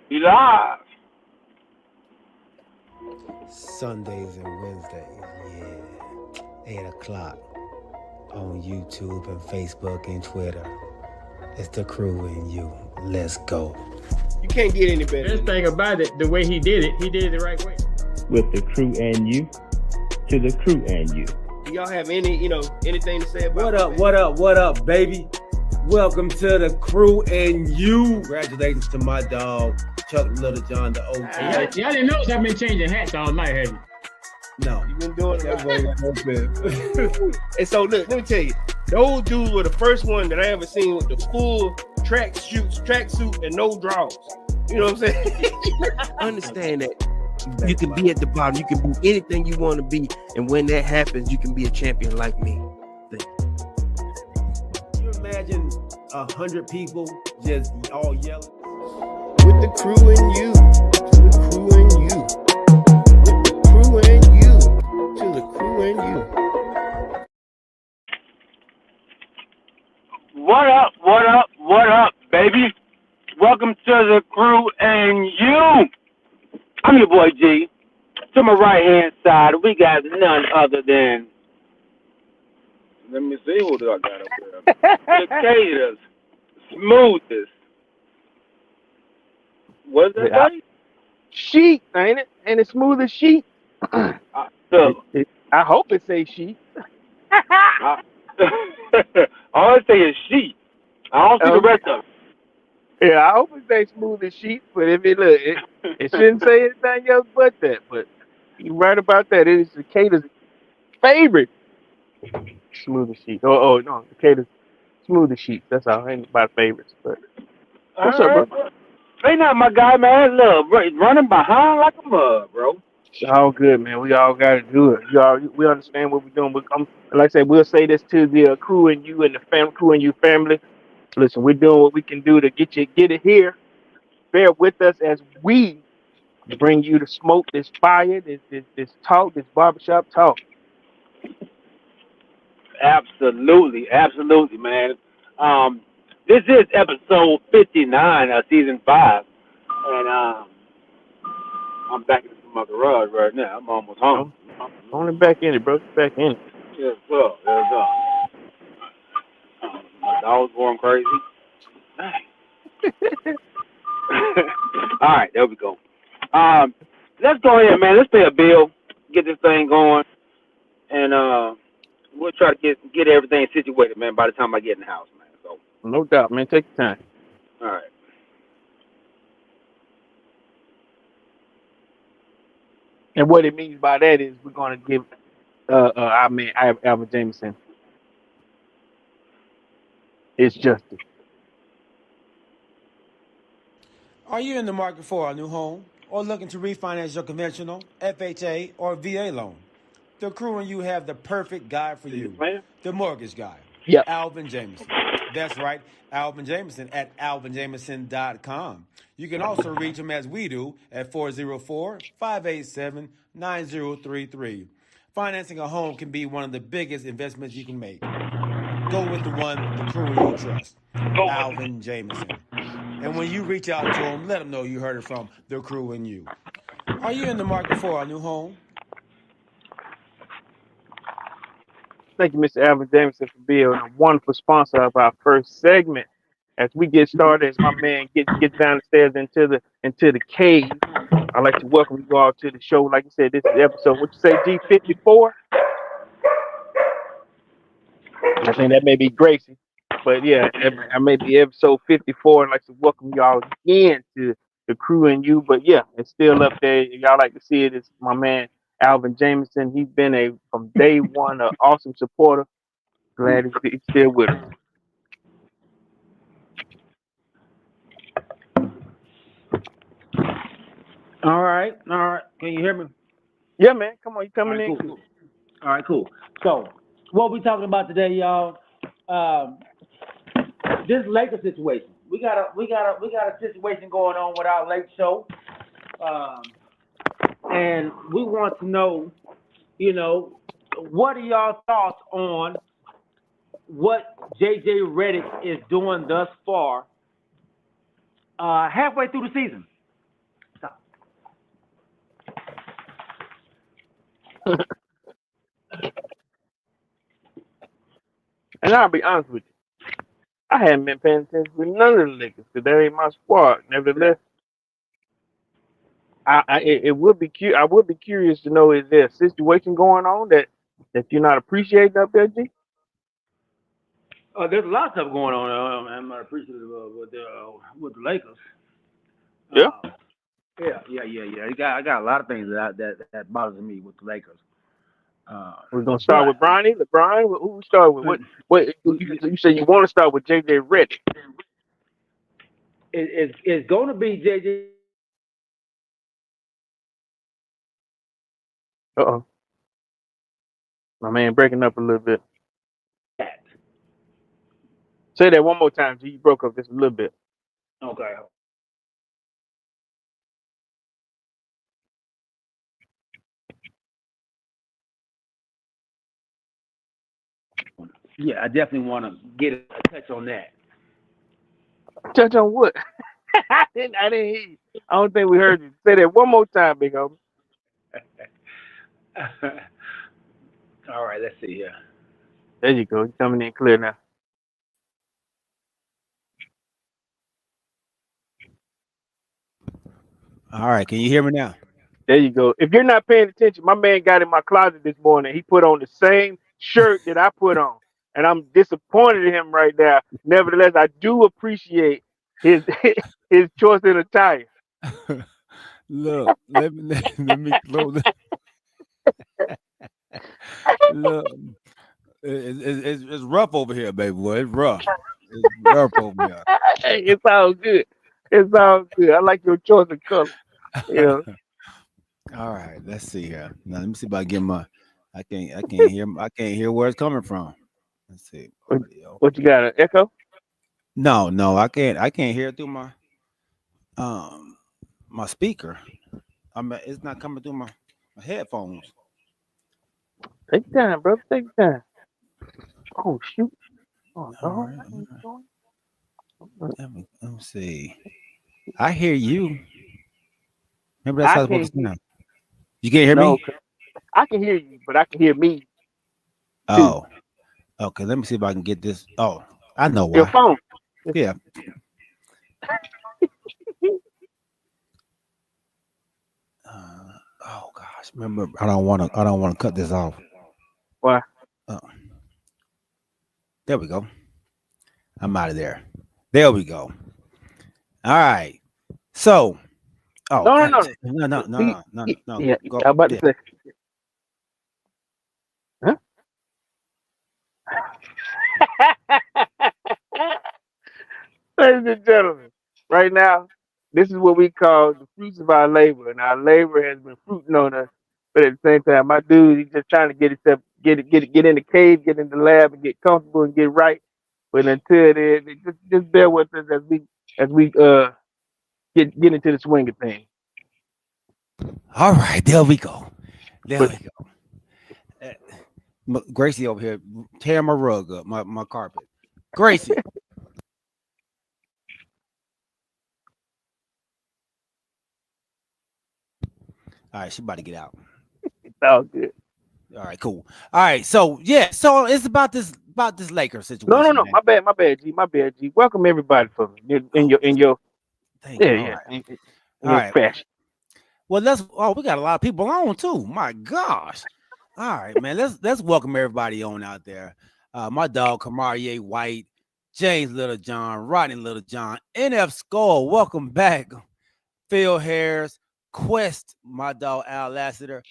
We live. Sundays and Wednesdays, yeah. 8 o'clock on YouTube and Facebook and Twitter. It's the crew and you. Let's go. You can't get any better. Best thing about it, the way he did it the right way. With the crew and you, to the crew and you. Do y'all have anything to say about What up, baby? Welcome to the crew and you. Congratulations to my dog, Chuck Little John, the OG. Y'all didn't notice I've been changing hats all night, have you? No. You've been doing that. And so look, let me tell you, those dudes were the first one that I ever seen with the full tracksuit and no drawers. You know what I'm saying? Understand that you can be at the bottom, you can be anything you want to be, and when that happens, you can be a champion like me. Can you imagine 100 people just all yelling? With the crew and you, to the crew and you. With the crew and you, to the crew and you. What up, baby? Welcome to the crew and you. I'm your boy G. To my right hand side, we got none other than. Let me see who do I got up there. Cicadas, smoothest. What's that? Yeah. Sheet, ain't it? Ain't it smooth as sheet? So, I hope it says sheet. all I say is she. I don't see the rest of it. Yeah, I hope it says smooth as sheet, but if it look, it shouldn't say anything else but that. But you're right about that. It is Cicada's favorite smooth as sheet. Oh no, Cicada's smooth as sheet. That's all. Ain't about favorites, but what's up, bro? They not my guy, man. Look, running behind like a mug, bro. It's all good, man. We all got to do it. We understand what we're doing. Like I said, we'll say this to the crew and you and the crew and you family. Listen, we're doing what we can do to get it here. Bear with us as we bring you the smoke, this fire, this talk, this barbershop talk. Absolutely, man. This is episode 59 of season 5, and I'm back in my garage right now. I'm almost home. Only back in it, bro. Back in it. Yes, sir. My dog's going crazy. All right, there we go. Let's go ahead, man. Let's pay a bill, get this thing going, and we'll try to get everything situated, man, by the time I get in the house, man. So. No doubt, man. Take your time. All right. And what it means by that is we're going to give Alvin Jameson his justice. Are you in the market for a new home or looking to refinance your conventional, FHA, or VA loan? The crew and you have the perfect guy for you, the mortgage guy, Alvin Jameson. That's right, Alvin Jameson at alvinjameson.com. You can also reach him as we do at 404-587-9033. Financing a home can be one of the biggest investments you can make. Go with the one the crew and you trust, Alvin Jameson. And when you reach out to him, let him know you heard it from the crew and you. Are you in the market for a new home? Thank you, Mr. Alvin Jameson, for being a wonderful sponsor of our first segment. As we get started, as my man gets down the stairs into the cave, I'd like to welcome you all to the show. Like you said, this is episode, what you say, G54? I think that may be Gracie. But yeah, I may be episode 54, and I'd like to welcome y'all again to the crew and you. But yeah, it's still up there. Y'all like to see it. It's my man Alvin Jameson. He's been from day one an awesome supporter. Glad he's still with us. All right. Can you hear me? Yeah, man. Come on, you coming in? Cool. All right, cool. So, what we talking about today, y'all? This Lakers situation. We got a situation going on with our late show, and we want to know, what are y'all thoughts on what Reddick is doing thus far, halfway through the season? And I'll be honest with you, I haven't been paying attention with none of the Lakers because they ain't my squad. Nevertheless, it would be I would be curious to know, is there a situation going on that you're not appreciating up there, G? There's a lot of stuff going on. I'm not appreciative of with the Lakers. Yeah. Uh, yeah. I got a lot of things that bothers me with the Lakers. We're gonna But start with Bronny, LeBron. Who we start with? What you say you want to start with JJ Reddick? it's going to be JJ. Uh-oh. My man breaking up a little bit. Say that one more time, G. You broke up just a little bit. Okay. Yeah, I definitely want to get a touch on that. Touch on what? I didn't hear you. I don't think we heard you. Say that one more time, big homie. All right, let's see here. There you go. You're coming in clear now. All right, can you hear me now? There you go. If you're not paying attention, my man got in my closet this morning. He put on the same shirt that I put on. And I'm disappointed in him right now. Nevertheless, I do appreciate his his choice in attire. Look, let me close. Look, it's rough over here, baby boy. It's rough. It's rough over here. It's all good. It's all good. I like your choice of color. You know. All right, let's see here. Now let me see if I get my. I can't hear where it's coming from. Let's see. Audio. What you got? An echo? No, I can't hear it through um my speaker. It's not coming through my headphones. Take your time, bro. Take your time. Oh shoot. Oh All no. right, let me see. I hear you. Maybe that's I how it's supposed can't to hear. sound. You can't hear No, me? I can hear you, but I can hear me too. Oh, okay. Let me see if I can get this. Oh, I know Your why. phone. Yeah. Oh gosh. Remember, I don't want to. I don't want to cut this off. Why? Oh, there we go. I'm out of there. There we go. All right. So, oh, No, no, God, no. no, no, no, He, no, no, no. yeah, Go. I'm about to Yeah. say. Huh? Ladies and gentlemen, right now, this is what we call the fruits of our labor, and our labor has been fruiting on us. But at the same time, my dude, he's just trying to get himself, get in the cave, get in the lab, and get comfortable and get right. But until then, just bear with us as we get into the swing of things. All right. There we go. There But we go. Gracie over here tearing my rug up, my carpet. Gracie. All right, she about to get out. it's all good. All right, cool. All right, so yeah, so it's about this Lakers No, no, situation, no. man. My bad, G. My bad, G. Welcome everybody for me in Oh, your thank yeah, you. All yeah, right, in all your right. fashion. Well, we got a lot of people on too. My gosh. All right, man. Let's welcome everybody on out there. My dog Kamarie White, James Littlejohn, Rodney Littlejohn, NF Skull. Welcome back. Phil Harris, Quest, my dog Al Lassiter,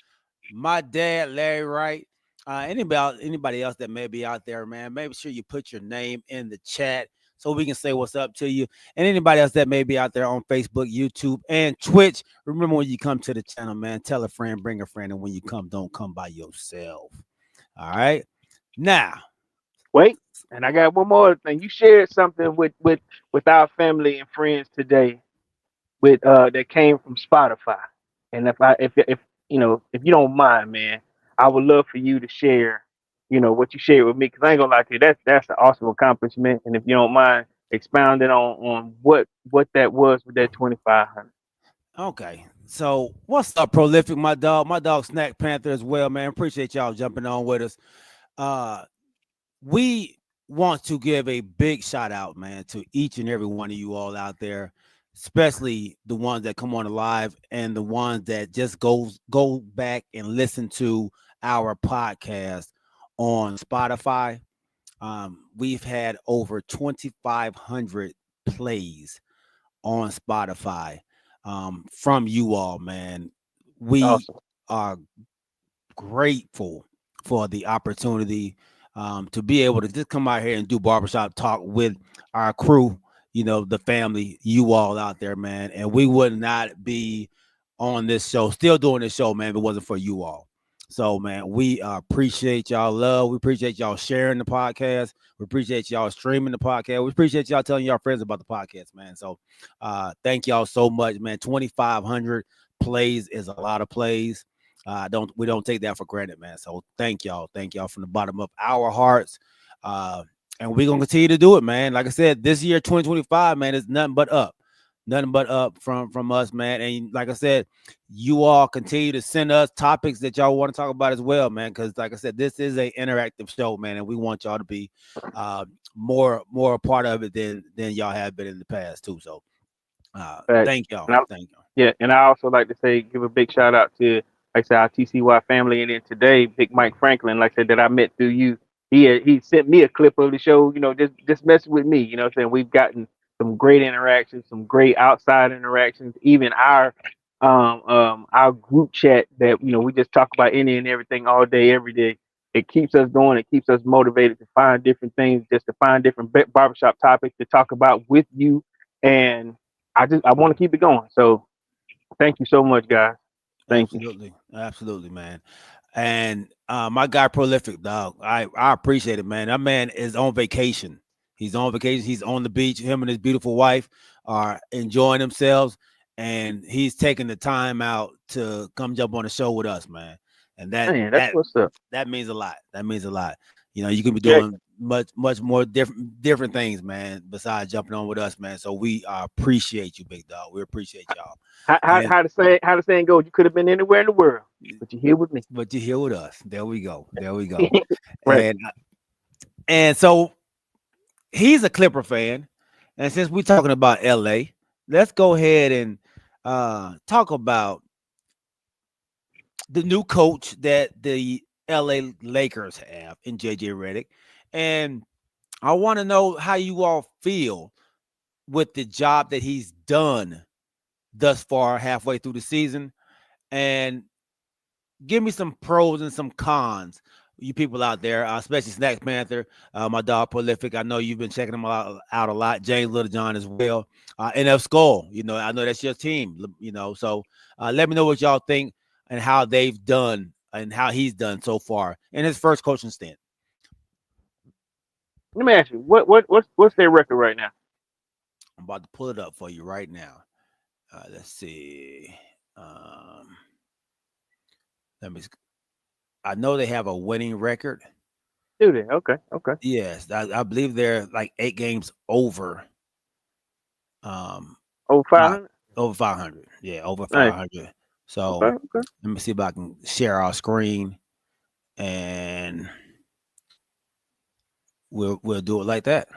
my dad Larry Wright. Anybody else that may be out there, man, make sure you put your name in the chat so we can say what's up to you. And anybody else that may be out there on Facebook, YouTube, and Twitch, remember when you come to the channel, man, tell a friend, bring a friend, and when you come, don't come by yourself. All right. Now, Wait, and I got one more thing. You shared something with our family and friends today with that came from Spotify. And if if you don't mind, man, I would love for you to share, what you shared with me, because I ain't gonna lie to you, that's an awesome accomplishment. And if you don't mind expounding on what that was with that 2,500. okay. So what's up, Prolific? My dog Snack Panther as well, man. Appreciate y'all jumping on with us. We want to give a big shout out, man, to each and every one of you all out there, especially the ones that come on the live and the ones that just go back and listen to our podcast on Spotify. We've had over 2,500 plays on Spotify from you all, man. We Awesome. are grateful for the opportunity to be able to just come out here and do barbershop talk with our crew, the family, you all out there, man. And we would not be on this show, still doing this show, man, if it wasn't for you all. So, man, we appreciate y'all love. We appreciate y'all sharing the podcast. We appreciate y'all streaming the podcast. We appreciate y'all telling y'all friends about the podcast, man. So, thank y'all so much, man. 2,500 plays is a lot of plays. We don't take that for granted, man. So thank y'all from the bottom of our hearts. And we're gonna continue to do it, man. Like I said, this year 2025, man, is nothing but up. Nothing but up from us, man. And like I said, you all continue to send us topics that y'all want to talk about as well, man. Because like I said, this is an interactive show, man, and we want y'all to be more a part of it than y'all have been in the past too. So thank y'all. Thank y'all. Yeah, and I also like to say, give a big shout out to, like I said, our TCY family, and then today, Big Mike Franklin, like I said, that I met through you. He sent me a clip of the show, just messing with me. What I'm saying, we've gotten some great interactions, some great outside interactions. Even our group chat that we just talk about any and everything all day, every day. It keeps us going. It keeps us motivated to find different things, just to find different barbershop topics to talk about with you. And I want to keep it going. So thank you so much, guys. Thank you. Absolutely, man. And my guy Prolific, dog. I appreciate it, man. That man is on vacation. He's on vacation. He's on the beach. Him and his beautiful wife are enjoying themselves, and he's taking the time out to come jump on the show with us, man. And Man, that's what's up. that means a lot. That means a lot. You can be doing much more different things, man, besides jumping on with us, man. So we appreciate you, big dog. We appreciate y'all. How the saying goes? You could have been anywhere in the world, but you're here with me. But you're here with us. There we go. Right. And so he's a Clipper fan, and since we're talking about LA, let's go ahead and talk about the new coach that the LA Lakers have in JJ Reddick. And I want to know how you all feel with the job that he's done thus far, halfway through the season, and give me some pros and some cons. You people out there, especially Snack Panther, my dog Prolific. I know you've been checking them out a lot. James Littlejohn as well. NF Skull, I know that's your team, So let me know what y'all think and how they've done and how he's done so far in his first coaching stint. Let me ask you, what's their record right now? I'm about to pull it up for you right now. Let's see. I know they have a winning record. Do they? Okay. Yes, I believe they're like 8 games over. Over 500. Over 500. Yeah, over 500. Nice. So okay. Let me see if I can share our screen, and we'll do it like that.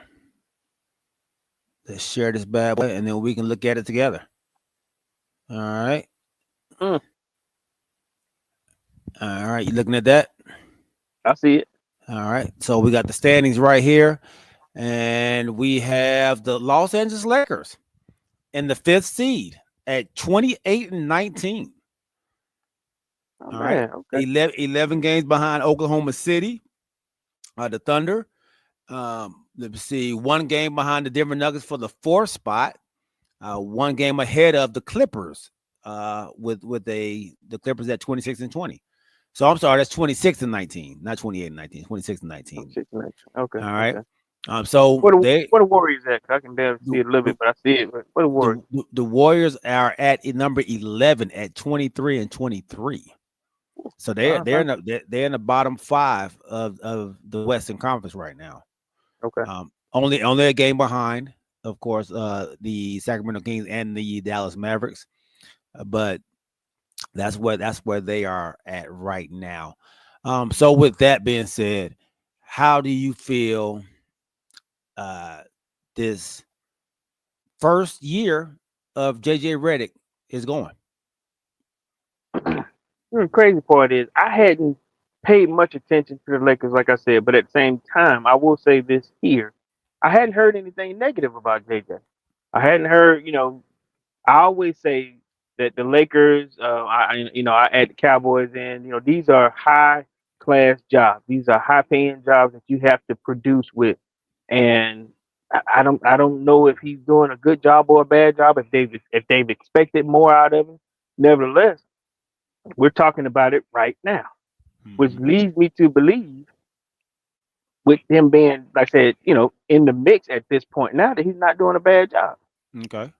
Let's share this bad boy, and then we can look at it together. All right. All right, you looking at that? I see it. All right. So we got the standings right here, and we have the Los Angeles Lakers in the 5th seed at 28-19. All right. Okay. 11 games behind Oklahoma City, the Thunder. Let's see, 1 game behind the Denver Nuggets for the 4th spot. 1 game ahead of the Clippers, with the Clippers at 26-20. So I'm sorry, that's 26-19, not 28-19, 26-19. Okay. All right. Okay. So what are Warriors at? I can barely see it a little bit, but I see it. But what are Warriors? The Warriors are at number 11 at 23-23. So they're in the bottom 5 of the Western Conference right now. Okay. Only a game behind, of course, the Sacramento Kings and the Dallas Mavericks. But That's where they are at right now. So with that being said, how do you feel this first year of JJ Reddick is going? The crazy part is I hadn't paid much attention to the Lakers, like I said, but at the same time, I will say this here. I hadn't heard anything negative about JJ. I hadn't heard, I always say that the Lakers, I add the Cowboys in, these are high class jobs. These are high paying jobs that you have to produce with. And I don't know if he's doing a good job or a bad job, if they've expected more out of him. Nevertheless, we're talking about it right now, which leads me to believe with him being, like I said, in the mix at this point now that he's not doing a bad job. Okay.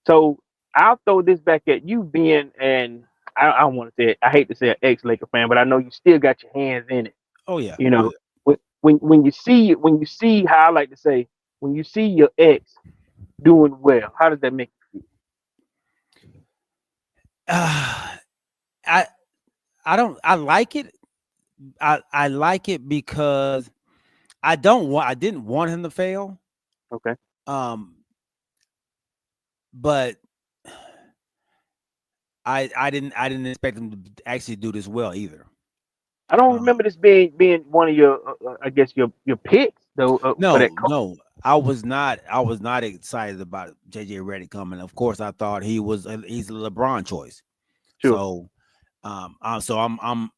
So I'll throw this back at you being and I don't want to say it, I hate to say an ex-Laker fan, but I know you still got your hands in it. Oh yeah. You know, when you see how I like to say, when you see your ex doing well, how does that make you feel? I like it. I like it because I didn't want him to fail. Okay. But I didn't expect him to actually do this well either. I don't remember this being one of your I guess your picks though. No, I was not excited about JJ Reddick coming. Of course, I thought he's a LeBron choice. Sure. So I'm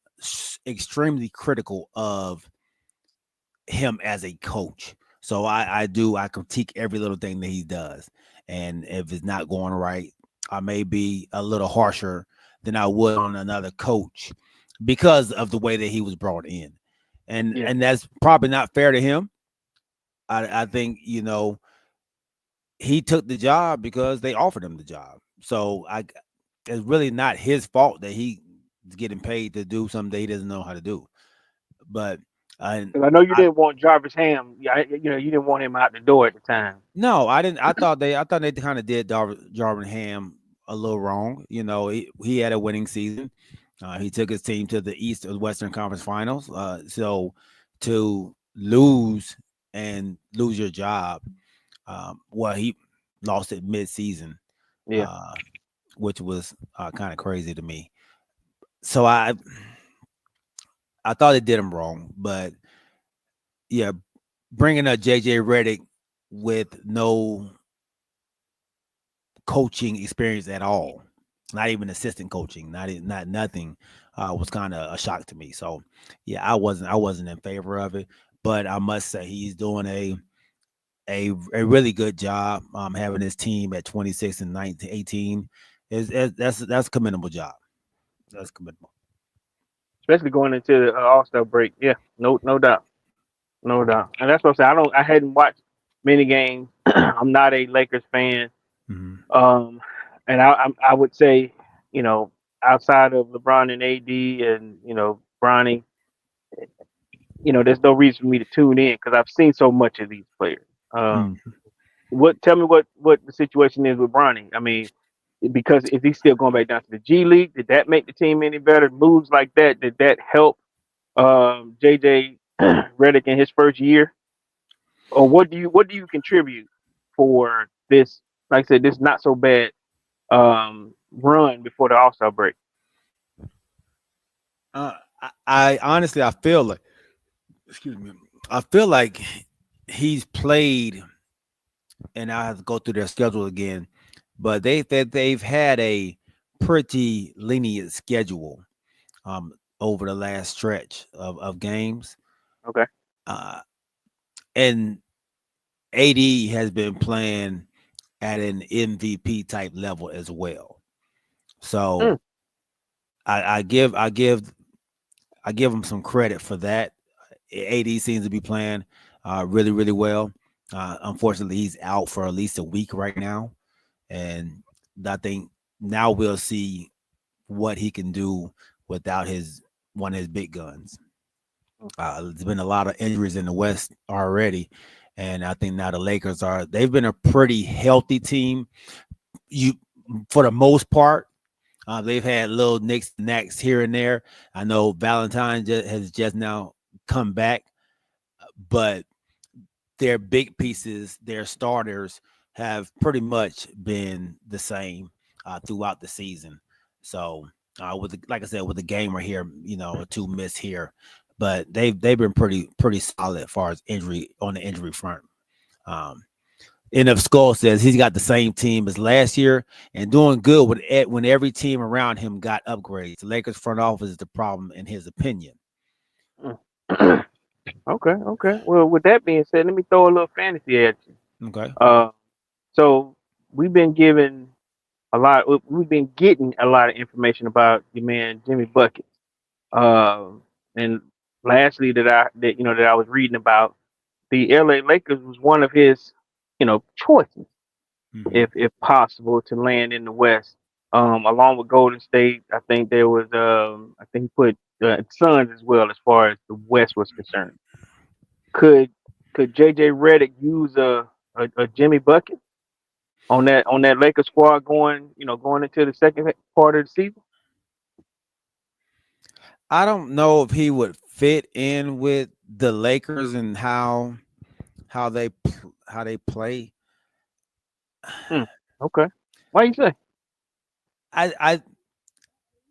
extremely critical of him as a coach. So I critique every little thing that he does, and if it's not going right, I may be a little harsher than I would on another coach because of the way that he was brought in, and that's probably not fair to him. I think he took the job because they offered him the job. So it's really not his fault that he's getting paid to do something that he doesn't know how to do. But I know you didn't want Jarvis Ham. Yeah, you didn't want him out the door at the time. No, I didn't. I thought they kind of did Jarvis Ham a little wrong. He had a winning season. He took his team to the East or Western Conference Finals. So to lose your job, he lost it mid-season, which was kind of crazy to me. So I thought they did him wrong, but yeah, bringing up JJ Reddick with no coaching experience at all, not even assistant coaching, not nothing, was kind of a shock to me. So yeah, I wasn't in favor of it, but I must say he's doing a really good job. Having his team at 26 and 19, 18 that's a commendable job. That's commendable, especially going into the All-Star break. Yeah, no doubt, no doubt. And that's what I'm saying. I hadn't watched many games. I'm not a Lakers fan. Mm-hmm. And I would say, outside of LeBron and AD and Bronny, there's no reason for me to tune in because I've seen so much of these players. Tell me what the situation is with Bronny? I mean, because is he still going back down to the G League? Did that make the team any better? Moves like that, did that help JJ Reddick in his first year? Or what do you contribute for this? Like I said, this not so bad run before the All-Star break. I honestly I feel like he's played, and I have to go through their schedule again, but they've had a pretty lenient schedule over the last stretch of games. Okay. And AD has been playing at an MVP type level as well. So I give him some credit for that. AD seems to be playing really, really well. Unfortunately, he's out for at least a week right now. And I think now we'll see what he can do without one of his big guns. There's been a lot of injuries in the West already. And I think now the Lakers they've been a pretty healthy team. For the most part, They've had little nicks and knacks here and there. I know Valentine has just now come back, but their big pieces, their starters, have pretty much been the same throughout the season. So, like I said, with the game right here, a 2 miss here, but they've been pretty solid as far as injury on the injury front. Um, NF Skull says he's got the same team as last year and doing good when every team around him got upgrades. The Lakers front office is the problem, in his opinion. Okay. Well, with that being said, let me throw a little fantasy at you. Okay. So we've been getting a lot of information about your man Jimmy Bucket. And lastly, that I was reading about, the LA Lakers was one of his, choices, if possible, to land in the West. Along with Golden State, I think there was, I think he put Suns as well as far as the West was concerned. Could JJ Reddick use a Jimmy Bucket on that Lakers squad going into the second part of the season? I don't know if he would fit in with the Lakers and how they play. Okay. Why you say?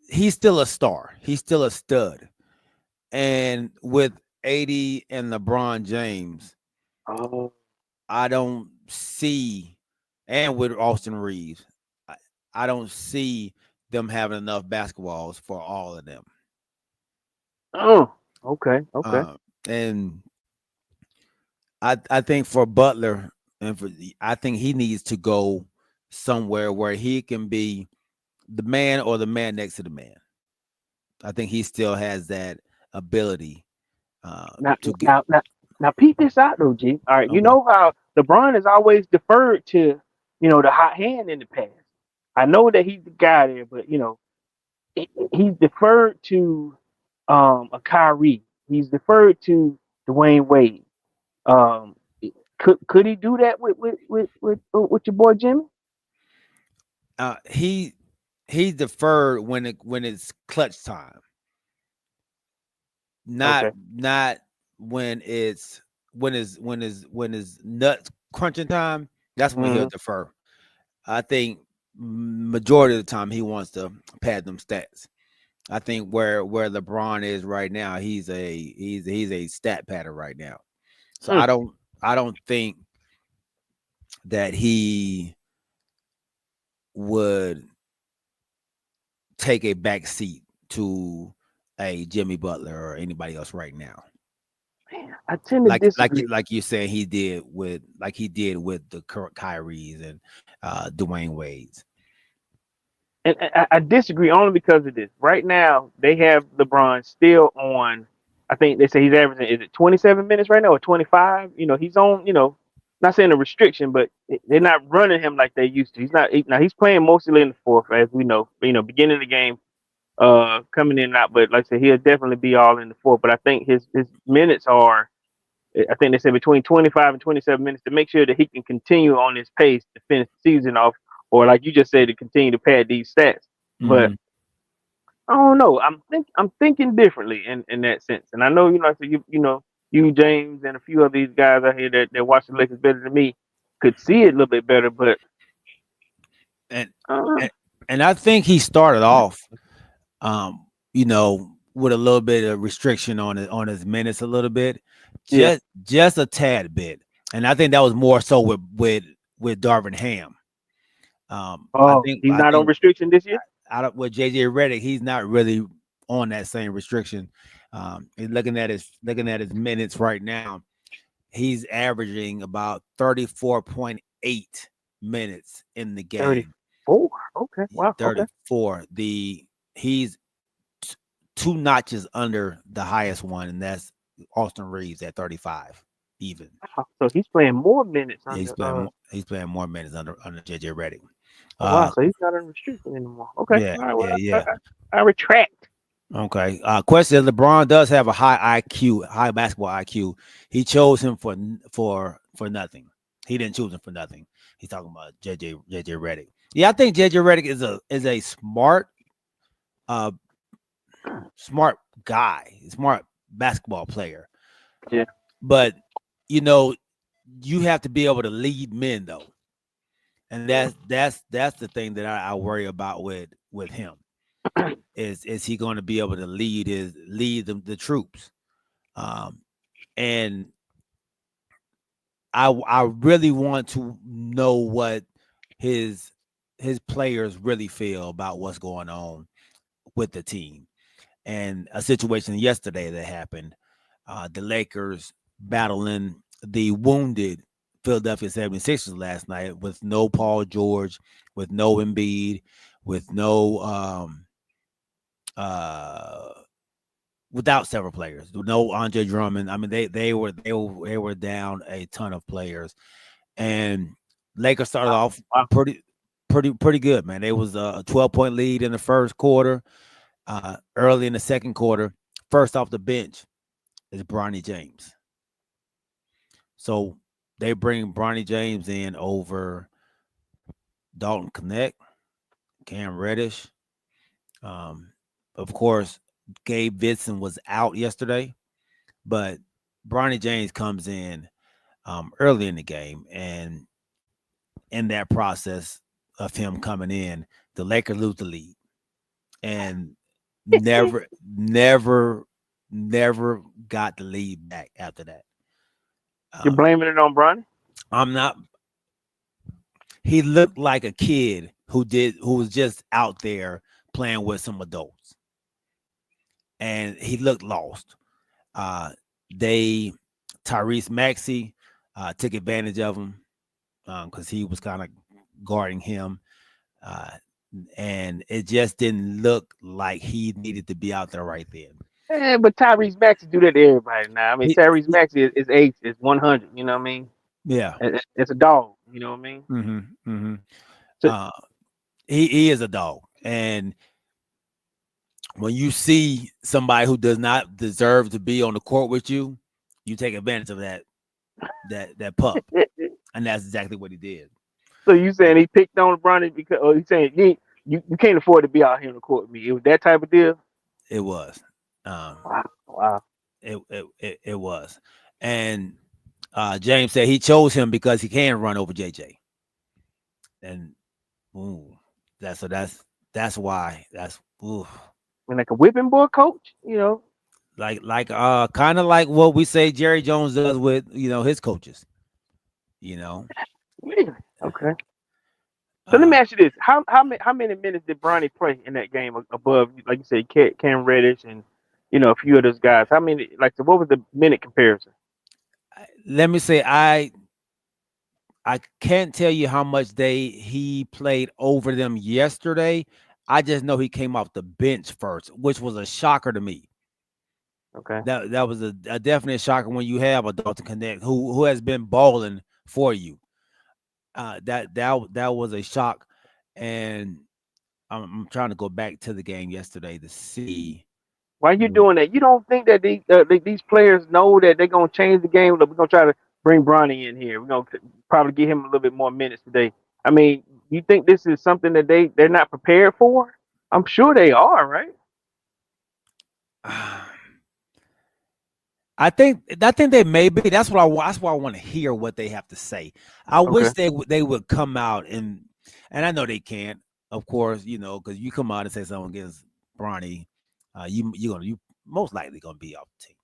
He's still a star. He's still a stud. And with AD and LeBron James, I don't see, and with Austin Reeves, I don't see them having enough basketballs for all of them. Oh, okay. And I think for Butler, I think he needs to go somewhere where he can be the man or the man next to the man. I think he still has that ability. Now, peep this out though, G. All right, you know how LeBron has always deferred to, the hot hand in the past. I know that he's the guy there, but he's deferred to a Kyrie. He's deferred to Dwayne Wade. Um, could he do that with your boy Jimmy? He deferred when it's clutch time. Not when it's nuts crunching time. That's when he'll defer. I think majority of the time he wants to pad them stats. I think where LeBron is right now, he's a stat padder right now. So I don't think that he would take a back seat to a Jimmy Butler or anybody else right now. Man, I tend to disagree. Like you said, he did with the Kyries and Dwayne Wade's. And I disagree only because of this. Right now, they have LeBron still on. I think they say he's averaging, is it 27 minutes right now or 25? He's on. Not saying a restriction, but they're not running him like they used to. He's not. Now he's playing mostly in the fourth, as we know. Beginning of the game, coming in and out. But like I said, he'll definitely be all in the fourth. But I think his minutes are. I think they said between 25 and 27 minutes to make sure that he can continue on this pace to finish the season off, or like you just said, to continue to pad these stats. But I don't know. I'm thinking differently in that sense. And I know you James and a few of these guys out here that watch the Lakers better than me could see it a little bit better. But and I think he started off, with a little bit of restriction on his minutes a little bit, just a tad bit. And I think that was more so with Darvin Ham. He's not on restriction this year. With JJ Reddick, he's not really on that same restriction. Looking at his minutes right now, he's averaging about 34.8 minutes in the game. 34. Okay. Wow. 34. Okay. He's 2 notches under the highest one, and that's Austin Reeves at 35. Even. So he's playing more minutes. He's playing more minutes under JJ Reddick. Wow, so he's not unrestricted anymore. Okay. Yeah, all right, yeah. I retract. Okay. Question: LeBron does have a high IQ, high basketball IQ. He chose him for nothing. He didn't choose him for nothing. He's talking about JJ Reddick. Yeah, I think JJ Reddick is a smart Smart guy, smart basketball player. Yeah. But you have to be able to lead men though. And that's the thing that I worry about with him. Is he going to be able to lead the troops? And I really want to know what his players really feel about what's going on with the team. And a situation yesterday that happened, the Lakers battling the wounded Philadelphia 76ers last night with no Paul George, with no Embiid, with no without several players, no Andre Drummond. I mean, they were down a ton of players, and Lakers started off pretty good, man. It was a 12-point lead in the first quarter. Early in the second quarter, first off the bench is Bronny James. So they bring Bronny James in over Dalton Kinect, Cam Reddish. Of course, Gabe Vincent was out yesterday, but Bronny James comes in early in the game, and in that process of him coming in, the Lakers lose the lead, and never got the lead back after that. You're blaming it on Bronny? I'm not. He looked like a kid who was just out there playing with some adults, and he looked lost. Tyrese Maxey took advantage of him because he was kind of guarding him, and it just didn't look like he needed to be out there right then. But Tyrese Maxey do that to everybody now. I mean, Tyrese Maxey is 100. You know what I mean? Yeah, it's a dog. You know what I mean? Mm-hmm, mm-hmm. So, he is a dog, and when you see somebody who does not deserve to be on the court with you, you take advantage of that pup, and that's exactly what he did. So you saying he picked on Bronny because, or you saying you can't afford to be out here on the court with me? It was that type of deal. It was. Wow. It was, and James said he chose him because he can run over JJ, and that's why that's. Ooh. And like a whipping boy coach, like kind of like what we say Jerry Jones does with his coaches, Really? Okay. So let me ask you this: how many minutes did Bronny play in that game above, like you said, Cam Reddish and a few of those guys? How many? So what was the minute comparison? Let me say I can't tell you how much he played over them yesterday. I just know he came off the bench first, which was a shocker to me. Okay. That was a definite shocker when you have a Dalton Kinect who has been balling for you. That was a shock, and I'm trying to go back to the game yesterday to see. Why are you doing that? You don't think that these players know that they're gonna change the game? We're gonna try to bring Bronny in here. We're gonna probably give him a little bit more minutes today. I mean, you think this is something that they're not prepared for? I'm sure they are, right? I think they may be. That's why I want to hear what they have to say. I wish they would come out and I know they can't, of course, because you come out and say something against Bronny, you most likely gonna be off the team.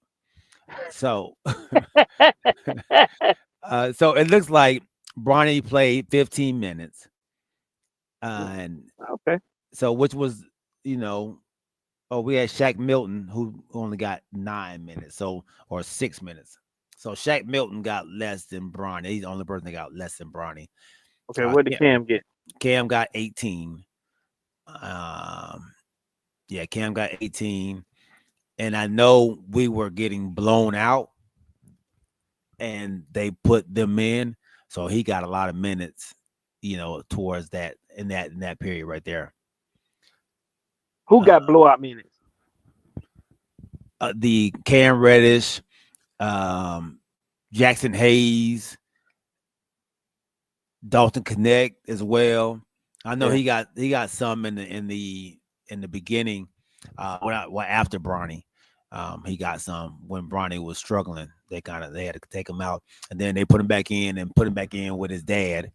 So, so it looks like Bronny played 15 minutes, and so which was we had Shaq Milton who only got 9 minutes, or 6 minutes. So Shaq Milton got less than Bronny. He's the only person that got less than Bronny. Okay, what did Cam get? Cam got 18. Cam got 18. And I know we were getting blown out, and they put them in, so he got a lot of minutes, towards that in that period right there. Who got blowout minutes? The Cam Reddish, Jackson Hayes, Dalton Kinect as well. I know he got some in the in the beginning, after Bronny, he got some when Bronny was struggling. They had to take him out, and then they put him back in with his dad,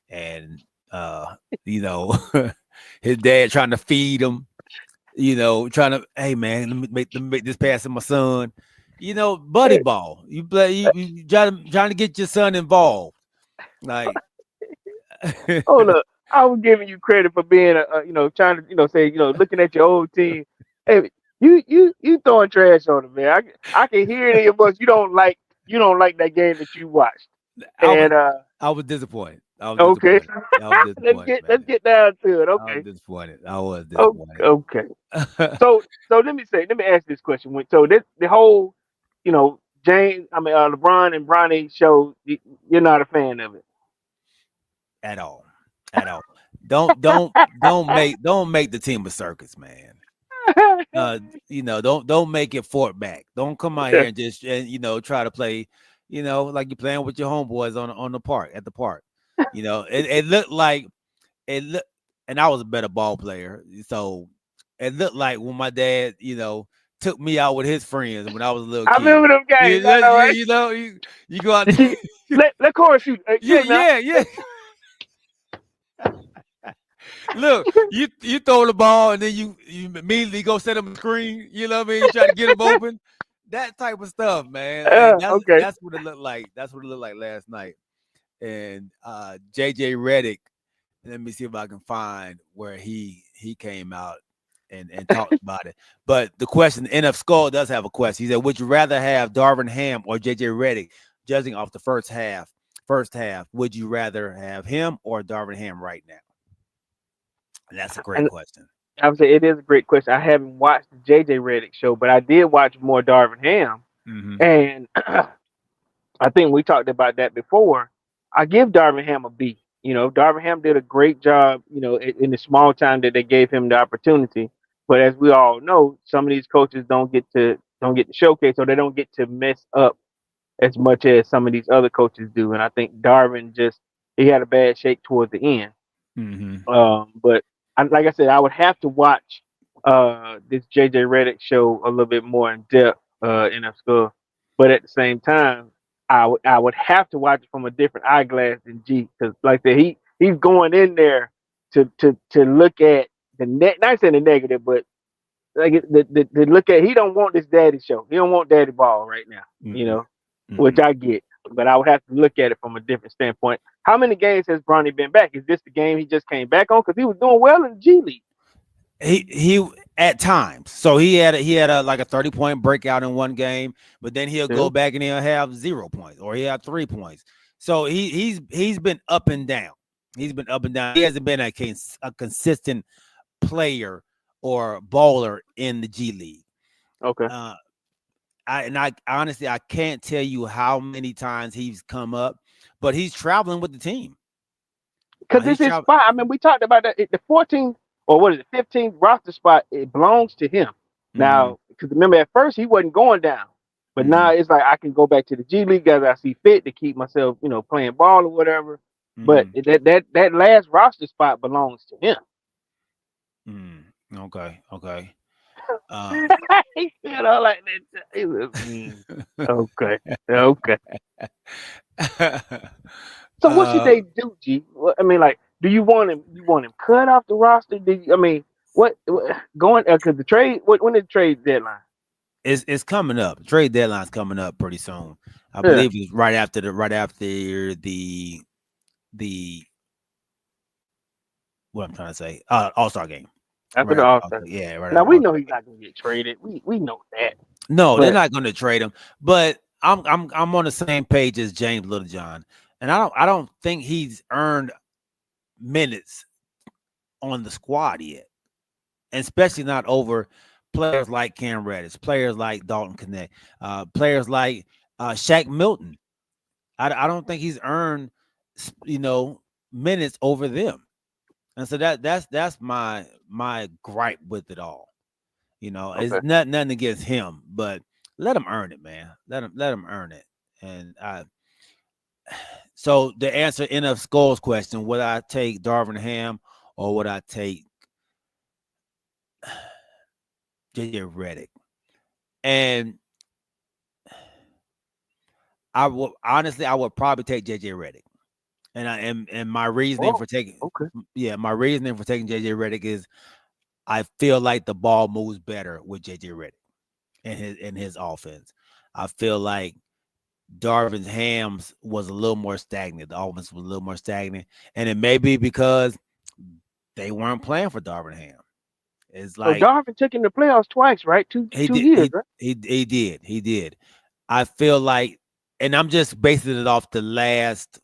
and you know, his dad trying to feed him, you know, trying to, hey man, let me make this pass to my son, you know, buddy ball. You play, you trying to get your son involved, like. Oh look, I was giving you credit for being trying to say looking at your old team. Hey, you throwing trash on them, man. I can hear it in your voice. You don't like that game that you watched. And I was disappointed. okay, disappointed, let's get down to it. I was Okay, disappointed. I was disappointed. okay. So let me ask this question. So the whole LeBron and Bronny show, you're not a fan of it at all. Don't make the team a circus, man. Don't make it Fort back. Don't come out here and just try to play, like you're playing with your homeboys on the park at the park. It looked like and I was a better ball player, so it looked like when my dad, took me out with his friends when I was a little kid. I remember them games. I know, right? You go out. Let Corey shoot. Yeah. Look, you throw the ball and then you immediately go set him a screen. You know what I mean? You try to get him open. That type of stuff, man. Okay. That's what it looked like. That's what it looked like last night. And JJ Reddick. Let me see if I can find where he came out and talked about it. But the question, NF Skull does have a question. He said, "Would you rather have Darvin Ham or JJ Reddick? Judging off the first half, would you rather have him or Darvin Ham right now?" And that's a great question. I would say it is a great question. I haven't watched the JJ Reddick show, but I did watch more Darvin Ham. Mm-hmm. And I think we talked about that before. I give Darvin Ham a B. Darvin Ham did a great job, in the small time that they gave him the opportunity. But as we all know, some of these coaches don't get to showcase, or they don't get to mess up as much as some of these other coaches do. And I think Darvin he had a bad shake towards the end. Mm-hmm. But like I said, I would have to watch this JJ Reddick show a little bit more in depth in a school. But at the same time, I would have to watch it from a different eyeglass than G, because like I said, he's going in there to look at not saying the negative, but like the look at, he don't want this daddy show. He don't want daddy ball right now, Mm-hmm. which I get. But I would have to look at it from a different standpoint. How many games has Bronny been back? Is this the game he just came back on? Because he was doing well in the G League. He at times. So he had a like a 30-point breakout in one game, but then he'll go back and he'll have 0 points, or he'll have 3 points. So he's been up and down. He's been up and down. He hasn't been a consistent player or baller in the G League. Okay. I honestly, I can't tell you how many times he's come up, but he's traveling with the team. Because it's his spot. I mean, we talked about that. The 14th, or what is it, 15th roster spot, it belongs to him. Mm-hmm. Now, because remember, at first he wasn't going down. But mm-hmm. now it's like I can go back to the G League as I see fit to keep myself, playing ball or whatever. Mm-hmm. But that last roster spot belongs to him. Okay. He said all like that. Okay. So what should they do, G? I mean, like, do you want him? You want him cut off the roster? What going? Because the trade. When is the trade deadline? It's coming up. The trade deadline's coming up pretty soon. I believe it's right after the what I'm trying to say. All-Star game. After the All-Star. Yeah, right. Now we know he's not going to get traded. We know that. No, they're not going to trade him. But I'm on the same page as James Littlejohn, and I don't think he's earned minutes on the squad yet, and especially not over players like Cam Reddish, players like Dalton Kinect, players like Shaq Milton. I don't think he's earned minutes over them. And so that's my gripe with it all. It's nothing against him, but let him earn it, man. Let him earn it. And so to answer NF Skull's question, would I take Darvin Ham or would I take JJ Reddick. And I would honestly, I would probably take JJ Reddick. And my reasoning for taking my reasoning for taking JJ Reddick is I feel like the ball moves better with JJ Reddick in his offense. I feel like Darvin Ham's was a little more stagnant. The offense was a little more stagnant. And it may be because they weren't playing for Darvin Ham. It's like Darvin took him to playoffs twice, right? Two years, right? He did. I feel like, and I'm just basing it off the last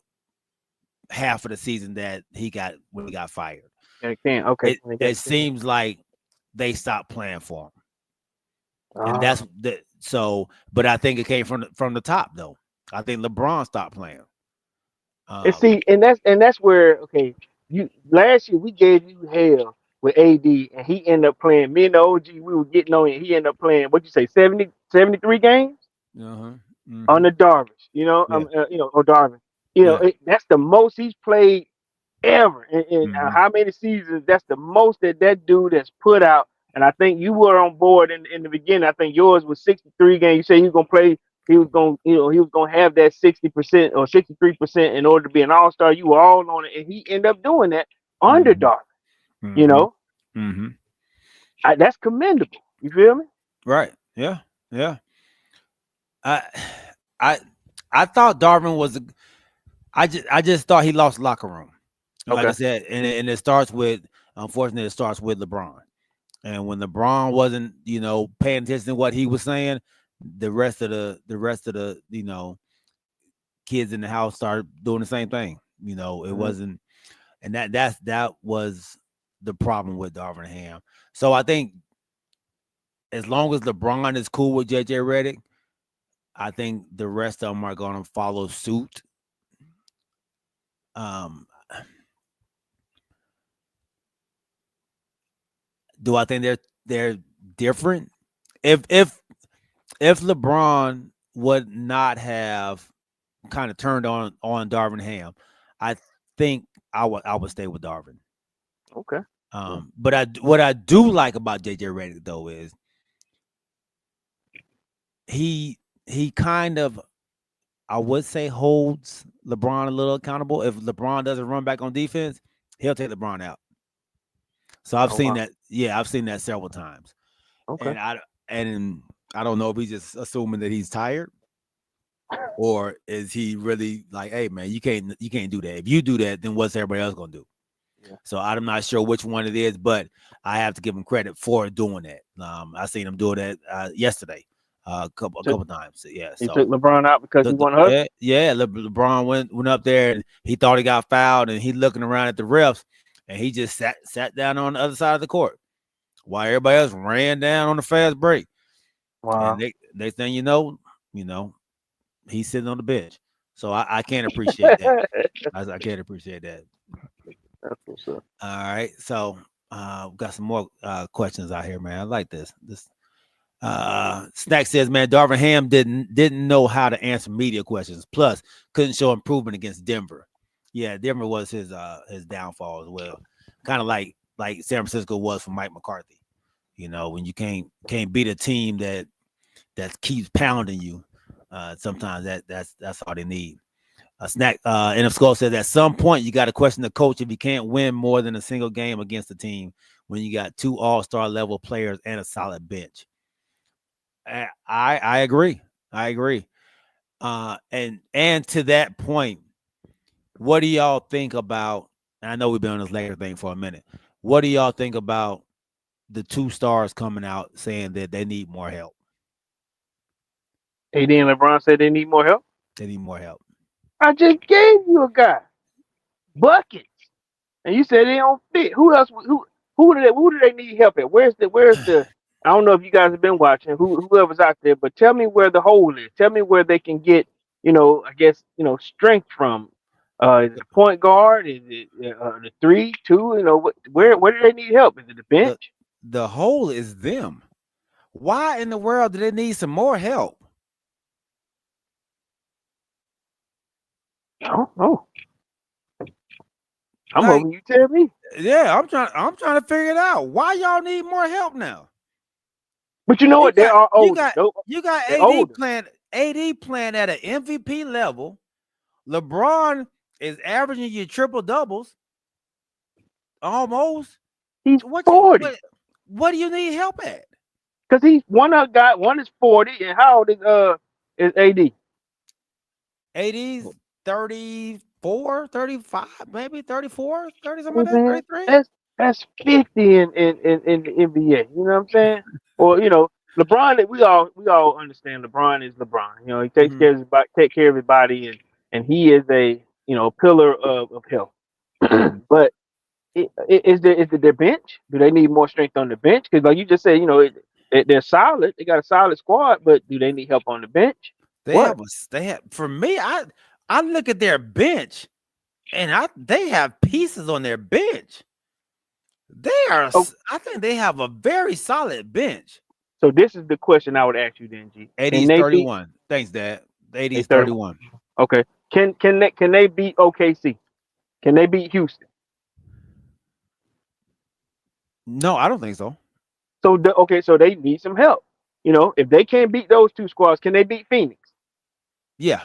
half of the season that he got when he got fired. It seems like they stopped playing for him. And that's but I think it came from the top though. I think LeBron stopped playing. And that's where last year we gave you hell with AD and he ended up playing. Me and the OG, we were getting on it. He ended up playing 73 games on the Darvish, or Darvin. That's the most he's played ever in how many seasons. That's the most that dude has put out. And I think you were on board in the beginning. I think yours was 63 games. You said he was gonna play. He was gonna have that 60% or 63% in order to be an all-star. You were all on it, and he ended up doing that under Darvin. That's commendable. You feel me? Right. Yeah. I thought Darvin was. I just thought he lost the locker room. Like I said, and it starts with, unfortunately, it starts with LeBron. And when LeBron wasn't, paying attention to what he was saying, the rest of the kids in the house started doing the same thing. It wasn't, and that was the problem with Darvin Ham. So I think as long as LeBron is cool with JJ Redick, I think the rest of them are going to follow suit. Do I think they're different? If LeBron would not have kind of turned on Darvin Ham, I think I would stay with Darvin. Okay. But what I do like about JJ Redick though is he kind of, I would say, holds LeBron a little accountable. If LeBron doesn't run back on defense, he'll take LeBron out. So I've seen that. Yeah, I've seen that several times. Okay. And I don't know if he's just assuming that he's tired, or is he really like, hey man, you can't do that. If you do that, then what's everybody else gonna do? Yeah. So I'm not sure which one it is, but I have to give him credit for doing that. I seen him do that yesterday. A couple times. Yeah. He took LeBron out because he wanted hurt? Yeah, LeBron went up there and he thought he got fouled, and he looking around at the refs, and he just sat down on the other side of the court while everybody else ran down on the fast break. Wow. And they think he's sitting on the bench. So I can't appreciate that. I can't appreciate that. That's what's up. All right. So we've got some more questions out here, man. I like this. Snack says, man, Darvin Ham didn't know how to answer media questions. Plus, couldn't show improvement against Denver. Yeah, Denver was his downfall as well. Kind of like San Francisco was for Mike McCarthy. When you can't beat a team that keeps pounding you, sometimes that's all they need. Snack NF Skull says, at some point you got to question the coach if you can't win more than a single game against a team when you got 2 all-star level players and a solid bench. I agree. And to that point, what do y'all think about? And I know we've been on this Laker thing for a minute. What do y'all think about the 2 stars coming out saying that they need more help? AD and LeBron said they need more help. They need more help. I just gave you a guy buckets, and you said they don't fit. Who else? Who do they need help at? Where's the? I don't know if you guys have been watching. Whoever's out there, but tell me where the hole is. Tell me where they can get, I guess, strength from. Is it the point guard? Is it the 3, 2? Where do they need help? Is it the bench? The hole is them. Why in the world do they need some more help? I don't know. I'm hoping you tell me. Yeah, I'm trying to figure it out. Why y'all need more help now? But you know what? They are older. You got They're older. AD playing at an MVP level. LeBron is averaging you triple doubles. Almost. He's 40. What do you need help at? Because he's one is 40, and how old is AD? AD's 34, 35, maybe 34, 30 something like that, 33. That's 50 in the NBA. You know what I'm saying? Or LeBron. We all understand LeBron is LeBron. He takes care of his body, and he is a pillar of health. But is their bench? Do they need more strength on the bench? Because like you just said, they're solid. They got a solid squad, but do they need help on the bench? For me, I look at their bench, and they have pieces on their bench. I think they have a very solid bench. So this is the question I would ask you then, G. 80's 31. Thanks, Dad. 80's 31. Okay. Can they beat OKC? Can they beat Houston? No, I don't think so. So they need some help. If they can't beat those two squads, can they beat Phoenix? Yeah.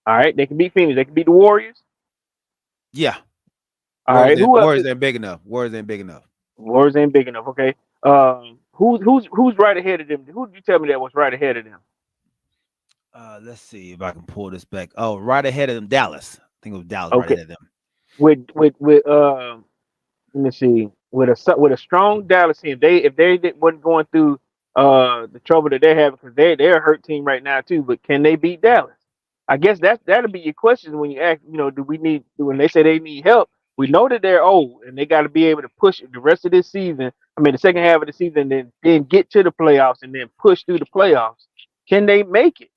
All right, they can beat Phoenix. They can beat the Warriors. Yeah. All right. Warriors ain't big enough. Warriors ain't big enough. Okay. Who's right ahead of them? Who did you tell me that was right ahead of them? Let's see if I can pull this back. Oh, right ahead of them, Dallas. I think it was Dallas right ahead of them. With let me see. With a strong Dallas team, if they wasn't going through the trouble that they're having, because they're a hurt team right now too. But can they beat Dallas? I guess that'll be your question when you ask. Do we need, when they say they need help? We know that they're old and they got to be able to push the rest of this season. I mean, the second half of the season, then get to the playoffs and then push through the playoffs. Can they make it?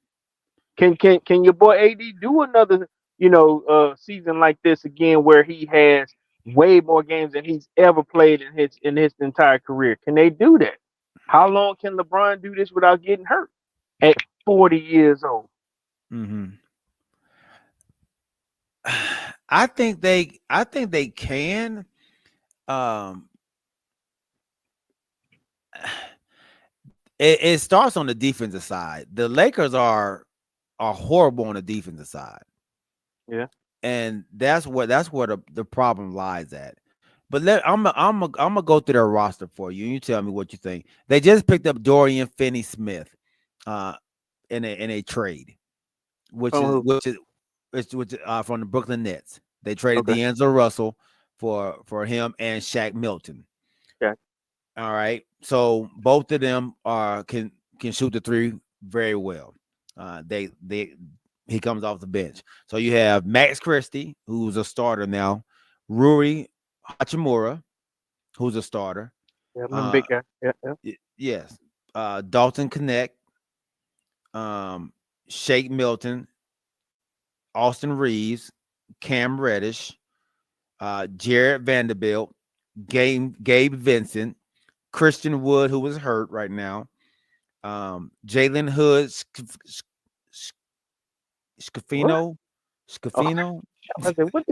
Can your boy AD do another season like this again, where he has way more games than he's ever played in his entire career? Can they do that? How long can LeBron do this without getting hurt at 40 years old? Mm-hmm. I think they can. It starts on the defensive side. The Lakers are horrible on the defensive side. Yeah. And that's where the problem lies at. But I'm gonna go through their roster for you. You tell me what you think. They just picked up Dorian Finney-Smith in a trade, which is from the Brooklyn Nets. They traded D'Angelo Russell for him and Shaq Milton. Yeah. All right. So both of them can shoot the three very well. He comes off the bench. So you have Max Christie, who's a starter now, Rui Hachimura, who's a starter. Yeah, I'm a big guy. Yeah. Yes. Dalton Kinect, Shake Milton, Austin Reeves, Cam Reddish, Jared Vanderbilt, Gabe Vincent, Christian Wood, who was hurt right now, Jalen Hood, Scafino. I said, what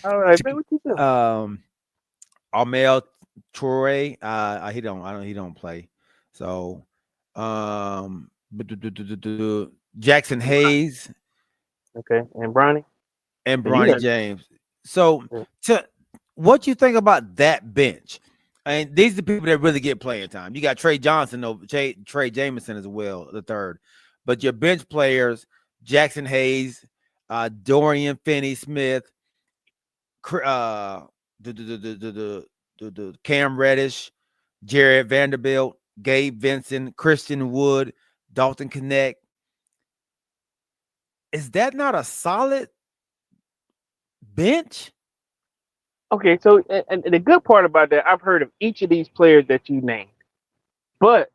all right, man, what you doing? Amel Troy, he don't play. So, Jackson Hayes. Okay, and Bronny. And Bronny James. So, what you think about that bench? And these are the people that really get playing time. You got Trey Johnson, Trey Jameson as well, the third. But your bench players, Jackson Hayes, Dorian Finney-Smith, the Cam Reddish, Jared Vanderbilt, Gabe Vincent, Christian Wood, Dalton Kinect. Is that not a solid bench? Okay, so and the good part about that, I've heard of each of these players that you named, but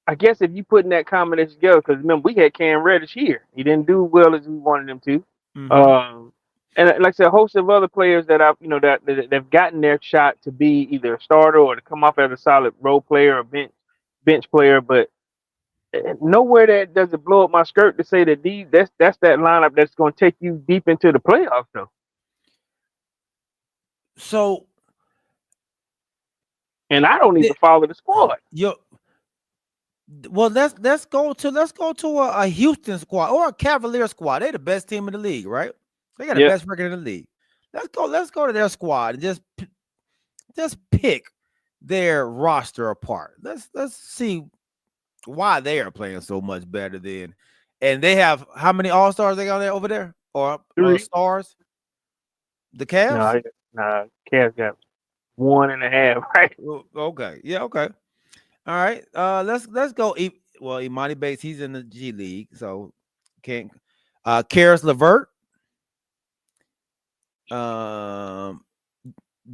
I guess if you putting that combination together, because remember we had Cam Reddish here, he didn't do well as we wanted him to. Mm-hmm. And like I said, a host of other players that I've that have gotten their shot to be either a starter or to come off as a solid role player or bench player, but nowhere that does it blow up my skirt to say that that's that lineup that's going to take you deep into the playoffs, though. So, and I don't even follow the squad. Well, let's go to a Houston squad or a Cavalier squad. They're the best team in the league, right? They got the best record in the league. Let's go to their squad and just pick their roster apart. Let's see why they are playing so much better than. And they have how many all-stars they got there over there? Or stars? The Cavs? Nah, Cavs got 1.5, right? Okay. Yeah, okay. All right. Let's go. Well, Imani Bates, he's in the G League, so can't. Karis LeVert,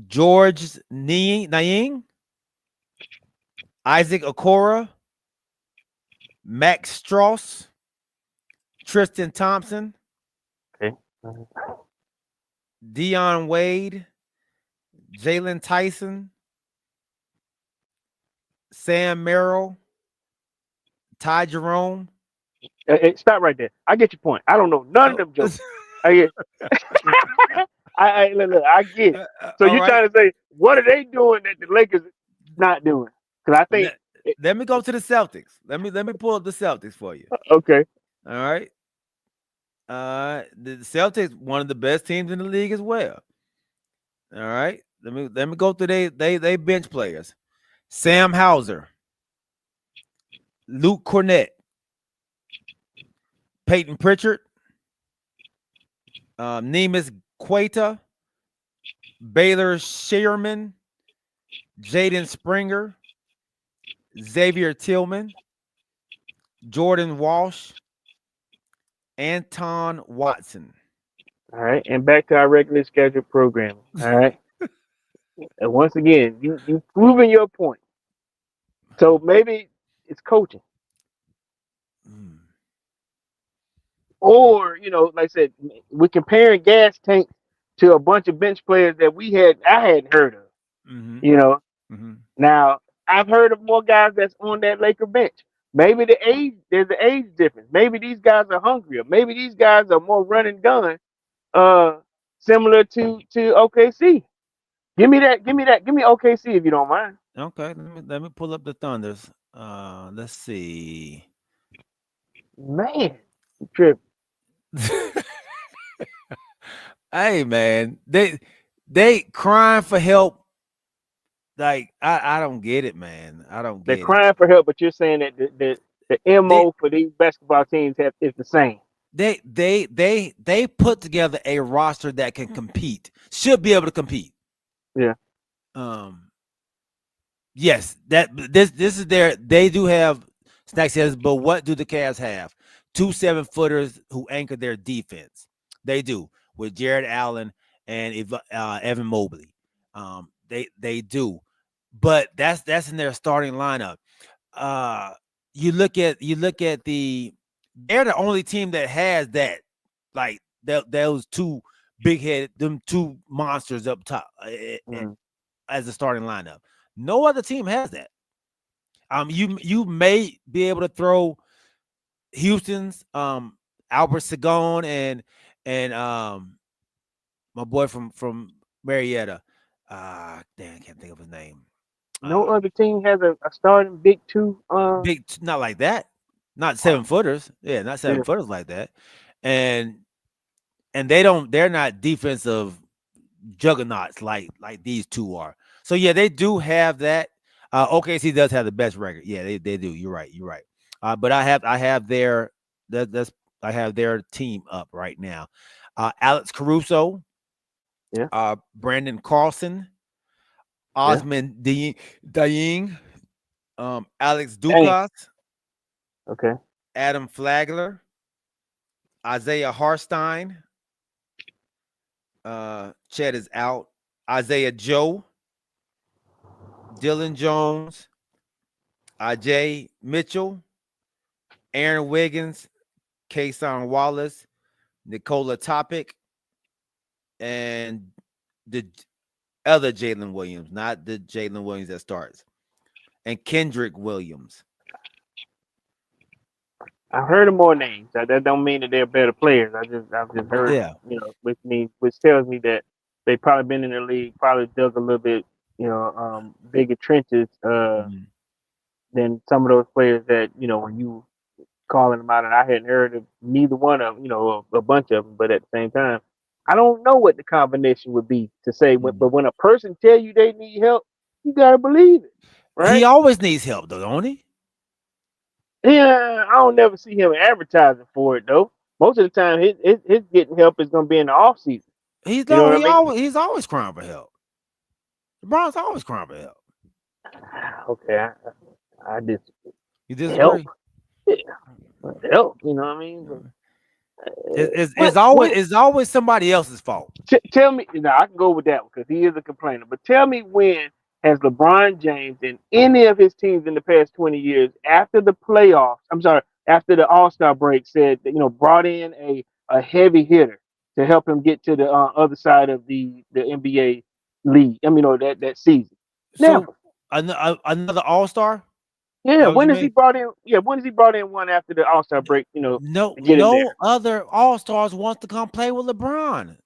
George Nying, Isaac Okoro, Max Strauss, Tristan Thompson, okay, Dion Wade, Jalen Tyson, Sam Merrill, Ty Jerome. Hey, stop right there. I get your point. I don't know none of them jokes. I get. Look, I get it. So you're trying to say what are they doing that the Lakers not doing? Because I think. Let me go to the Celtics. Let me pull up the Celtics for you. Okay. All right. The Celtics, one of the best teams in the league as well. All right. Let me go through they bench players. Sam Hauser, Luke Cornett, Peyton Pritchard, Neemias Queta, Baylor Shearman, Jaden Springer, Xavier Tillman, Jordan Walsh, Anton Watson. All right, and back to our regular scheduled programming. All right. And once again, you've proven your point. So maybe it's coaching. Or, like I said, we're comparing gas tanks to a bunch of bench players that I hadn't heard of. Mm-hmm. Now, I've heard of more guys that's on that Laker bench. Maybe there's an age difference. Maybe these guys are hungrier. Maybe these guys are more run and gun, similar to OKC. Give me OKC if you don't mind. Okay, let me pull up the Thunders. Let's see. Man, trip. Hey man, they crying for help. Like I don't get it, man. I don't get it. They're crying for help, but you're saying that the MO for these basketball teams is the same. They put together a roster that can compete. Should be able to compete. Yeah. Yes, this is they do have snack sales, but what do the Cavs have? 2 7-footers who anchor their defense. They do with Jared Allen and Evan Mobley. They do, but that's in their starting lineup. You look at they're the only team that has that, like those two them two monsters up top as a starting lineup. No other team has that. You may be able to throw Houston's Albert Sagon and my boy from Marietta. I can't think of his name. No other team has a starting big two. Not like that. Not 7-footers. Yeah, not 7-footers like that. And they're not defensive juggernauts like these two are. So yeah, they do have that. OKC does have the best record. Yeah, they do. You're right. But I have their team up right now. Alex Caruso, Brandon Carlson, Osman Daying, Alex Dukas, okay, Adam Flagler, Isaiah Harstein. Chet is out. Isaiah Joe, Dylan Jones, Ajay Mitchell, Aaron Wiggins, Kason Wallace, Nikola Topic, and the other Jalen Williams, not the Jalen Williams that starts, and Kendrick Williams. I've heard of more names. That don't mean that they're better players. I've just heard, Yeah. which tells me that they probably been in the league, probably dug a little bit, bigger trenches Mhm. than some of those players that when you calling them out, and I hadn't heard of neither one of them, a bunch of them. But at the same time, I don't know what the combination would be to say. Mhm. But when a person tell you they need help, you gotta believe it, He right? always needs help, though, don't he? Yeah, I don't never see him advertising for it though. Most of the time, his getting help is gonna be in the off season. He's You know no, what I mean? he's always crying for help. LeBron's always crying for help. Okay, I just You help, disagree? yeah, help. You know what I mean? It's always somebody else's fault. Tell me now. I can go with that one because he is a complainer. But tell me, when has LeBron James and any of his teams in the past 20 years, after the playoffs, I'm sorry, after the All-Star break, said that, brought in a heavy hitter to help him get to the other side of the NBA league? I mean, that season. So Never. another All-Star? Yeah. That what you When has he mean? brought in? Yeah. When has he brought in one after the All-Star break? No, To get him there. no other All-Stars wants to come play with LeBron.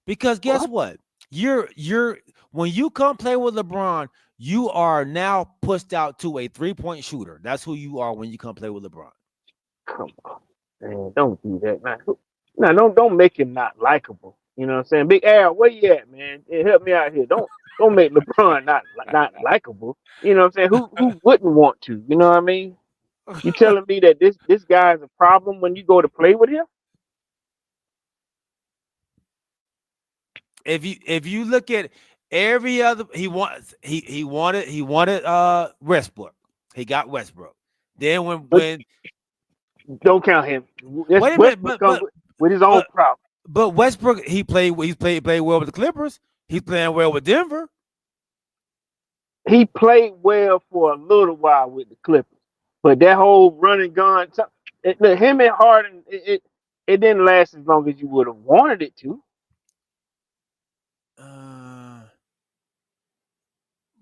Because guess what? You're when you come play with LeBron, you are now pushed out to a 3-point shooter. That's who you are when you come play with LeBron. Come on, man, don't do that, man. No, don't make him not likable. You know what I'm saying? Big Al, where you at, man? Yeah, help me out here. Don't make LeBron not likable. You know what I'm saying? Who wouldn't want to? You know what I mean? You telling me that this guy is a problem when you go to play with him? If you look at every other, he wanted Westbrook. He got Westbrook. Then when Don't count him. wait a minute, Westbrook comes with his own problem. but Westbrook, he played well with the Clippers. He's playing well with Denver. He played well for a little while with the Clippers, but that whole run and gun, him and Harden, it didn't last as long as you would have wanted it to.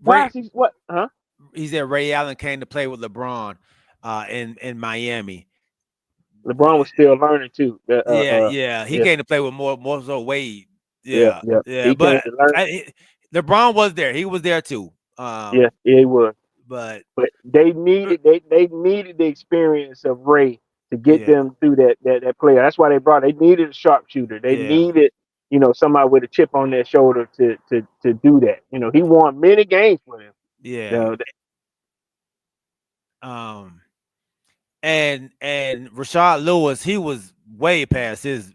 Why is he what? Huh? He said Ray Allen came to play with LeBron in Miami. LeBron was still learning too. He came to play with more so Wade. Yeah. He came But to learn. LeBron was there. He was there too. Yeah, he was. But they needed the experience of Ray to get them through that player. That's why they needed a sharpshooter. They needed somebody with a chip on their shoulder to do that. He won many games with him. Yeah. And Rashad Lewis, he was way past his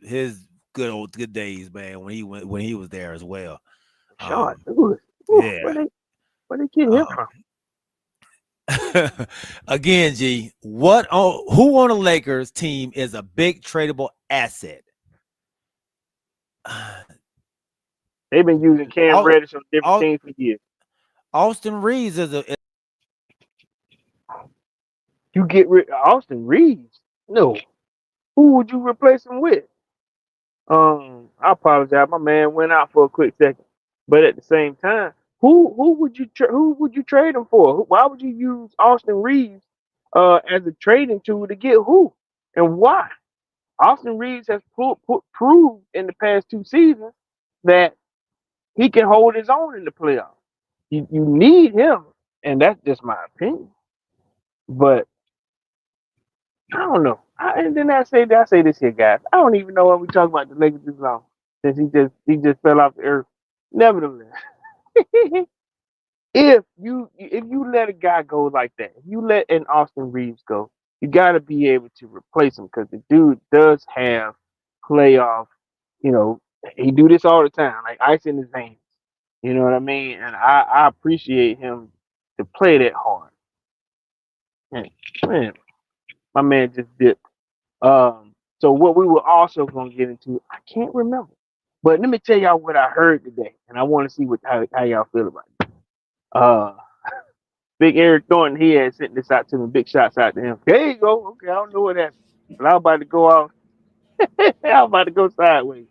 good days, man. When he was there as well. Rashad Lewis. Where they get him from? Again, G, who on the Lakers team is a big tradable asset? They've been using Cam Reddish on different teams for years. Austin Reeves is a. You get rid of Austin Reeves? No. Who would you replace him with? I apologize. My man went out for a quick second, but at the same time, who would you trade him for? Why would you use Austin Reeves as a trading tool to get who and why? Austin Reeves has proved in the past 2 seasons that he can hold his own in the playoffs. You need him, and that's just my opinion. But I don't know. And then I say this here, guys. I don't even know what we talk about the Lakers this long since he just fell off the earth. Nevertheless, if you let a guy go like that, if you let an Austin Reeves go, you got to be able to replace him because the dude does have playoff. He do this all the time, like ice in his veins. You know what I mean? And I appreciate him to play that hard. And man, my man just dipped. So what we were also going to get into, I can't remember, but let me tell y'all what I heard today, and I want to see how y'all feel about it. Big Eric Thornton, he had sent this out to me. Big shots out to him. There you go. Okay, I don't know what happened, but I was about to go off. I was about to go sideways.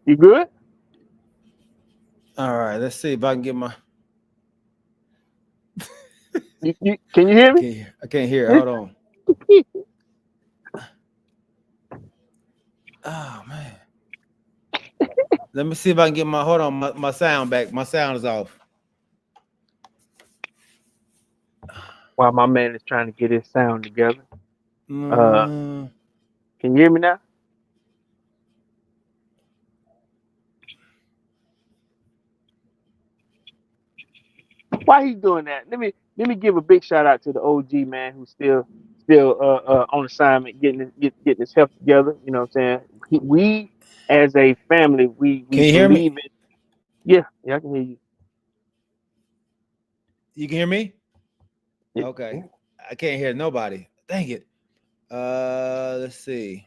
You good? All right, let's see if I can get my Can you hear me? I can't hear. Hold on. Oh man. Let me see if I can get my sound back. My sound is off. While my man is trying to get his sound together. Mm, Can you hear me now? Why he's doing that? Let me give a big shout out to the OG man who's still on assignment, getting his health together. You know what I'm saying? We as a family, we can you hear me? believe in. Yeah, I can hear you. You can hear me? Yeah. Okay. I can't hear nobody. Dang it. Let's see.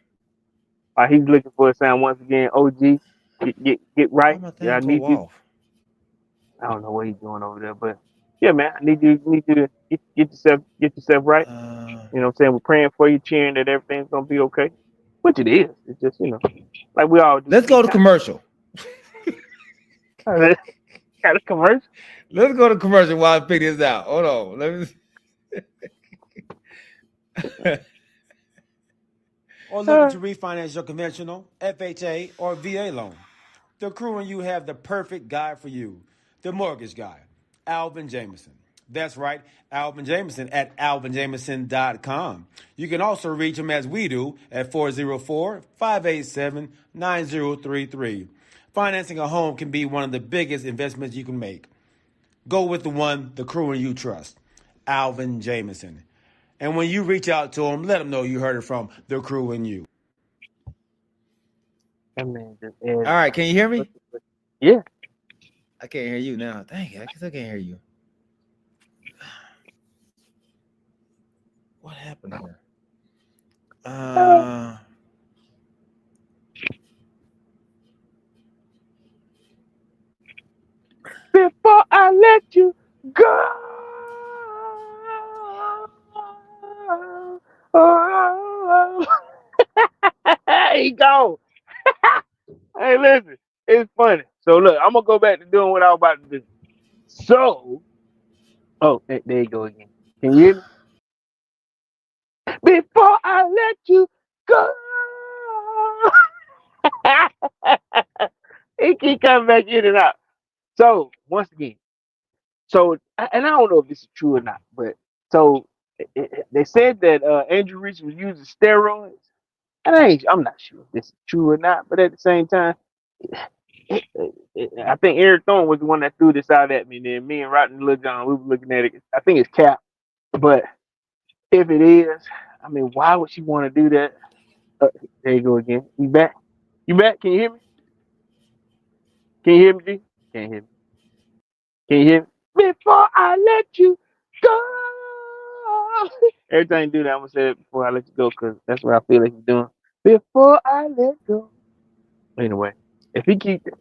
While he's looking for a sound once again, OG, get Why right. my Yeah, thing I go need you. off? I don't know what he's doing over there, but yeah, man, I need you to get yourself right. You know what I'm saying? We're praying for you, cheering that everything's gonna be okay. Which it is. It's just, like we all do. Let's go to commercial. Got a commercial? Let's go to commercial while I figure this out. Hold on. Let me. Or looking to refinance your conventional, FHA, or VA loan. The crew and you have the perfect guy for you, the mortgage guy, Alvin Jameson. That's right, Alvin Jameson at alvinjameson.com. You can also reach him as we do at 404-587-9033. Financing a home can be one of the biggest investments you can make. Go with the one the crew and you trust, Alvin Jameson. And when you reach out to him, let him know you heard it from the crew and you. That man just All right, can you hear me? Yeah. I can't hear you now. Dang it, I still can't hear you. What happened here? Before I let you go. Oh, he gone. Hey, listen, it's funny. So look, I'm gonna go back to doing what I was about to do. So, there you go again. Can you hear me? Before I let you go. He keep coming back in and out. So once again, and I don't know if this is true or not, but so they said that Andrew Reese was using steroids, and I'm not sure if this is true or not. But at the same time, I think Eric Thorne was the one that threw this out at me. And then me and Rodney Little John, we were looking at it. I think it's cap, but if it is, I mean, why would she want to do that? There you go again. You back? You back? Can you hear me? Can you hear me, G? Can't hear me. Can you hear me? Before I let you go. Every time you do that, I'm gonna say it before I let you go, because that's what I feel like he's doing. Before I let go. Anyway, if he keep it,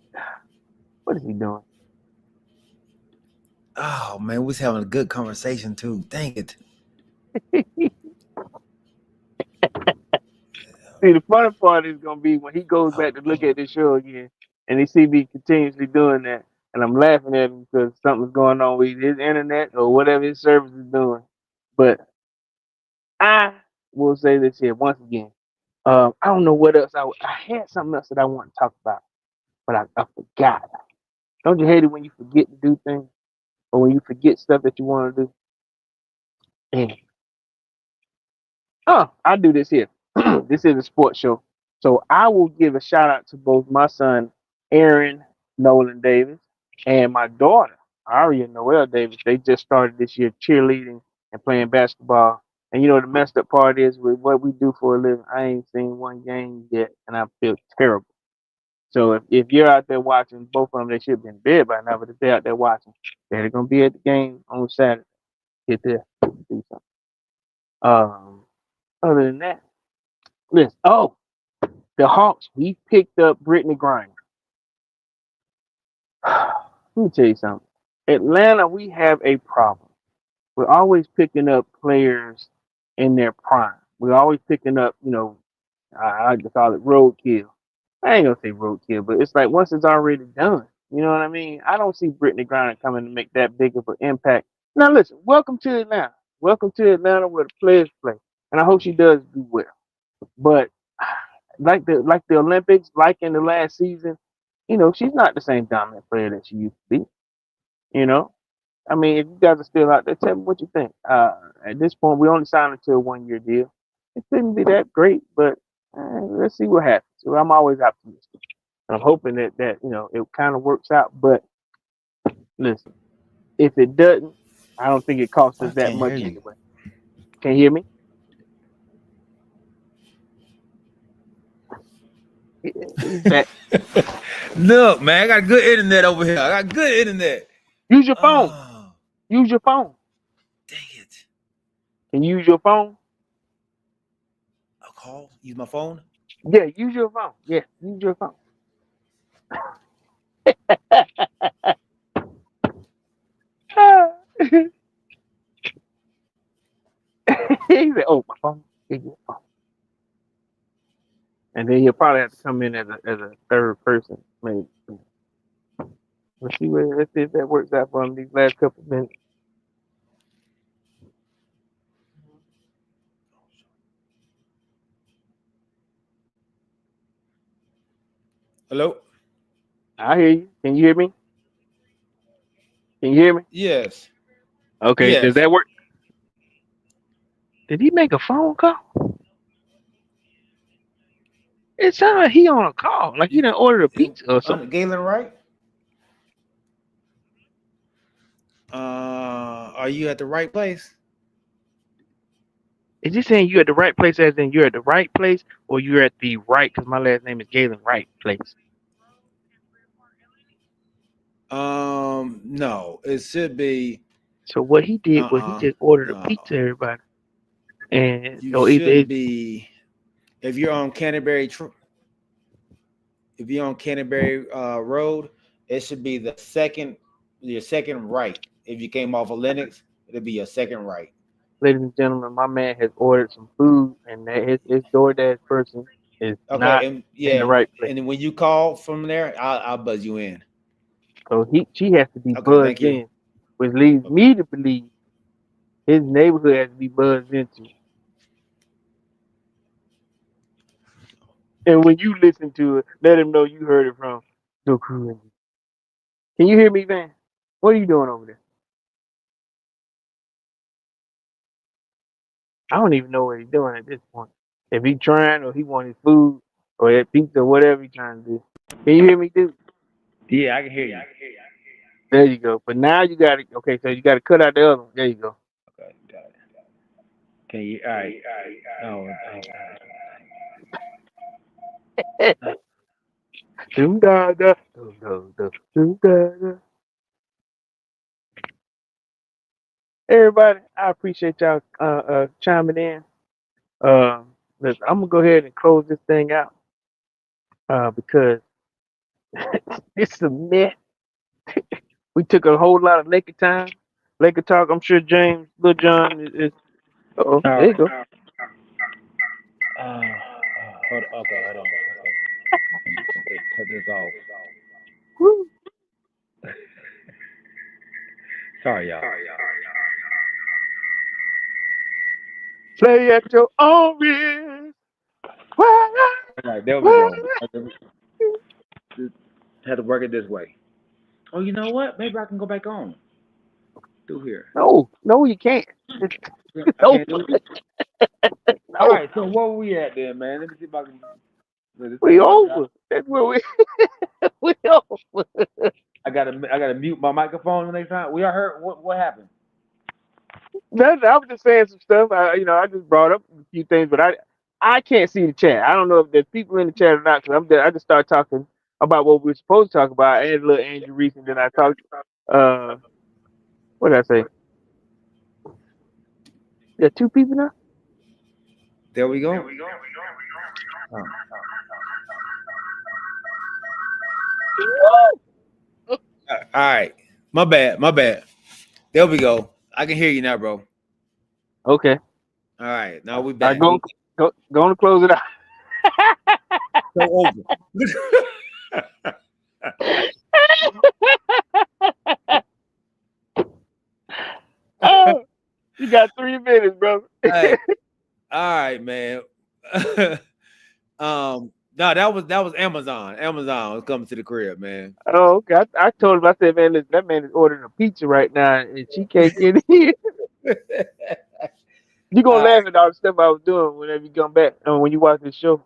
what is he doing? Oh man, we was having a good conversation too. Dang it. See, the funny part is gonna be when he goes back to look at this show again, and he see me continuously doing that, and I'm laughing at him because something's going on with his internet or whatever his service is doing. But I will say this here once again. I don't know what else I had something else that I want to talk about, but I forgot. Don't you hate it when you forget to do things, or when you forget stuff that you want to do? And I do this here. This is a sports show, so I will give a shout out to both my son Aaron Nolan Davis and my daughter Aria Noel Davis. They just started this year cheerleading and playing basketball. And the messed up part is with what we do for a living. I ain't seen one game yet, and I feel terrible. So if you're out there watching, both of them, they should be in bed by now. But if they're out there watching, they're gonna be at the game on Saturday. Get there, do something. Other than that, listen. Oh, the Hawks. We picked up Brittany Griner. Let me tell you something. Atlanta, we have a problem. We're always picking up players in their prime. We're always picking up, I just call it roadkill. I ain't gonna say roadkill, but it's like once it's already done. You know what I mean? I don't see Brittany Griner coming to make that big of an impact Now listen, welcome to Atlanta. Welcome to Atlanta where the players play. And I hope she does do well. But like the Olympics, like in the last season, she's not the same dominant player that she used to be. You know? I mean, if you guys are still out there, tell me what you think. At this point, we only signed her to a 1 year deal. It couldn't be that great, but let's see what happens. So I'm always optimistic. I'm hoping that it kind of works out. But listen, if it doesn't, I don't think it costs us I that can't hear much you. anyway. Can you hear me? He's back. Look, man, I got good internet over here. I got good internet. Use your phone. Oh, Use your phone. dang it. Can you use your phone? I'll call. Use my phone. Yeah, use your phone. Yeah, use your phone. He said, "Oh, my phone. Use your phone." And then he'll probably have to come in as a third person, maybe. Let's see if that works out for him these last couple of minutes. Hello? I hear you. Can you hear me? Can you hear me? Yes. Okay. Yes. Does that work? Did he make a phone call? It sounded like he on a call, like he done ordered a pizza or something. Galen, right? Are you at the right place? Is he saying you're at the right place, as in you're at the right place, or you're at the right? Because my last name is Galen Wright place. No. It should be. So what he did was he just ordered a No. pizza, everybody, and You should be. If you're on Canterbury Road, it should be your second right. If you came off of Lennox, it'll be your second right. ladies and gentlemen, my man has ordered some food, and his DoorDash person is not Okay, in the right place. and then when you call from there, I'll buzz you in. So she has to be Okay, thank buzzed you. in, which leads me to believe his neighborhood has to be buzzed into. And when you listen to it, let him know you heard it from the crew. Can you hear me, Van? What are you doing over there? I don't even know what he's doing at this point. If he trying or he want his food or that pizza or whatever he trying to do. Can you hear me, dude? Yeah, I can hear you. There you go. But now you got to, okay, so you got to cut out the other one. There you go. Okay, got it. Can you? All right. Everybody, I appreciate y'all chiming in. Listen, I'm gonna go ahead and close this thing out because it's a mess. We took a whole lot of Laker time, Laker talk. I'm sure James, Lil John is. There you go. Hold on. Okay. Cut this off. Woo. Sorry, y'all. Play at your own risk. All right, there we go. Just had to work it this way. Oh, you know what? Maybe I can go back on through here. No, you can't. I No. can't do it. All right, so where we at then, man? Let me see if I can. We over. That's where we over. I gotta mute my microphone the next time. We are heard. What happened? Nothing. I was just saying some stuff. I just brought up a few things, but I can't see the chat. I don't know if there's people in the chat or not. Cause I just started talking about what we were supposed to talk about, and little Andrew Reese, and then I talked. What did I say? There are two people now. There we go. All right. My bad. There we go. I can hear you now, bro. Okay. All right. Now we back. Go on to close it out. So over. minutes, brother. Hey, all right, man. No, that was Amazon. Amazon was coming to the crib, man. Oh, okay. I told him, I said, man, listen, that man is ordering a pizza right now, and she can't get in. You gonna laugh at all the stuff I was doing whenever you come back, when you watch this show.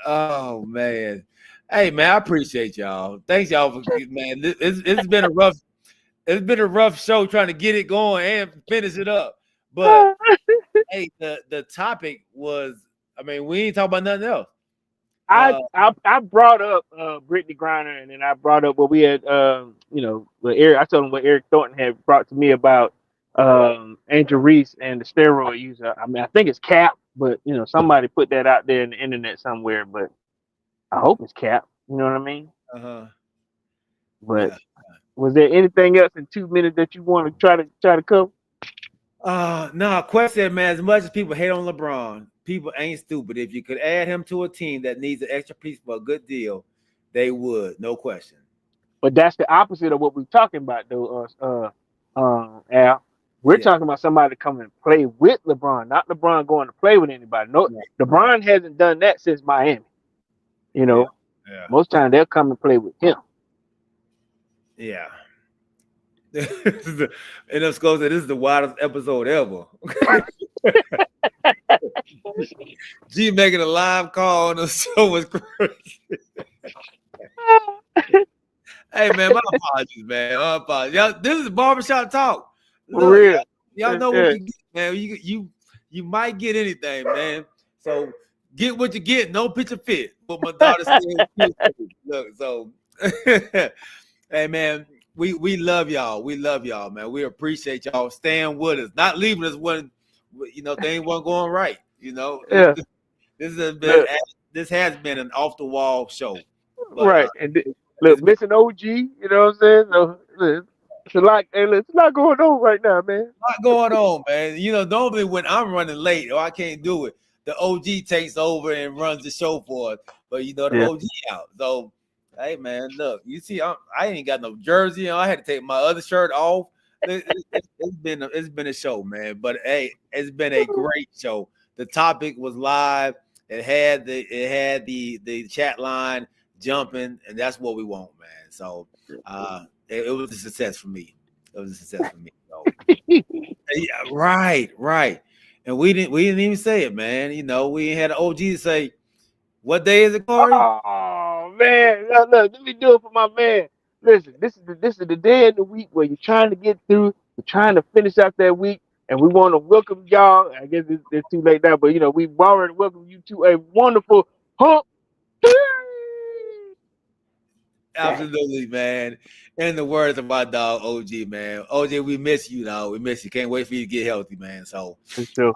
Oh man, hey man, I appreciate y'all. Thanks y'all for man. It's been a rough show trying to get it going and finish it up. But hey, the topic was, I mean, we ain't talking about nothing else. I brought up Brittany Griner, and then I brought up what we had, what Eric. I told him what Eric Thornton had brought to me about Angel Reese and the steroid user. I mean, I think it's Cap, but somebody put that out there in the internet somewhere. But I hope it's Cap. You know what I mean? But Yeah. Was there anything else in 2 minutes that you want to try to cover? No, Quest said, man, as much as people hate on LeBron, people ain't stupid. If you could add him to a team that needs an extra piece for a good deal, they would, no question. But that's the opposite of what we're talking about, though, Al. We're talking about somebody coming and play with LeBron, not LeBron going to play with anybody. No, LeBron hasn't done that since Miami. Most times they'll come and play with him. Yeah. And of course, this is the wildest episode ever. G making a live call on the show was crazy. Hey man, my apologies, man. My apologies. Y'all, this is barbershop talk. For real. Y'all know what you get, man. You might get anything, man. So get what you get. No picture fit. But my daughter said, look, so hey man. We love y'all. We love y'all, man. We appreciate y'all staying with us, not leaving us when things weren't going right. This has been an off the wall show, but, right? And look, missing OG. You know what I'm saying? So, it's a lot going on right now, man. A lot going on, man. Normally when I'm running late or I can't do it, the OG takes over and runs the show for us. But the OG out, so. Hey man, look, you see, I ain't got no jersey. I had to take my other shirt off. It's been a show, man. But hey, it's been a great show. The topic was live. It had the chat line jumping, and that's what we want, man. So it was a success for me. So, yeah, right. And we didn't even say it, man. We had an OG to say, what day is it, Corey? Oh man, look, let me do it for my man. Listen, this is the day of the week where you're trying to get through, you're trying to finish out that week, and we want to welcome y'all. I guess it's too late now, but we've already welcomed you to a wonderful hump. Absolutely, man. In the words of my dog OG, man. OG, we miss you, dog. We miss you. Can't wait for you to get healthy, man. So, for sure.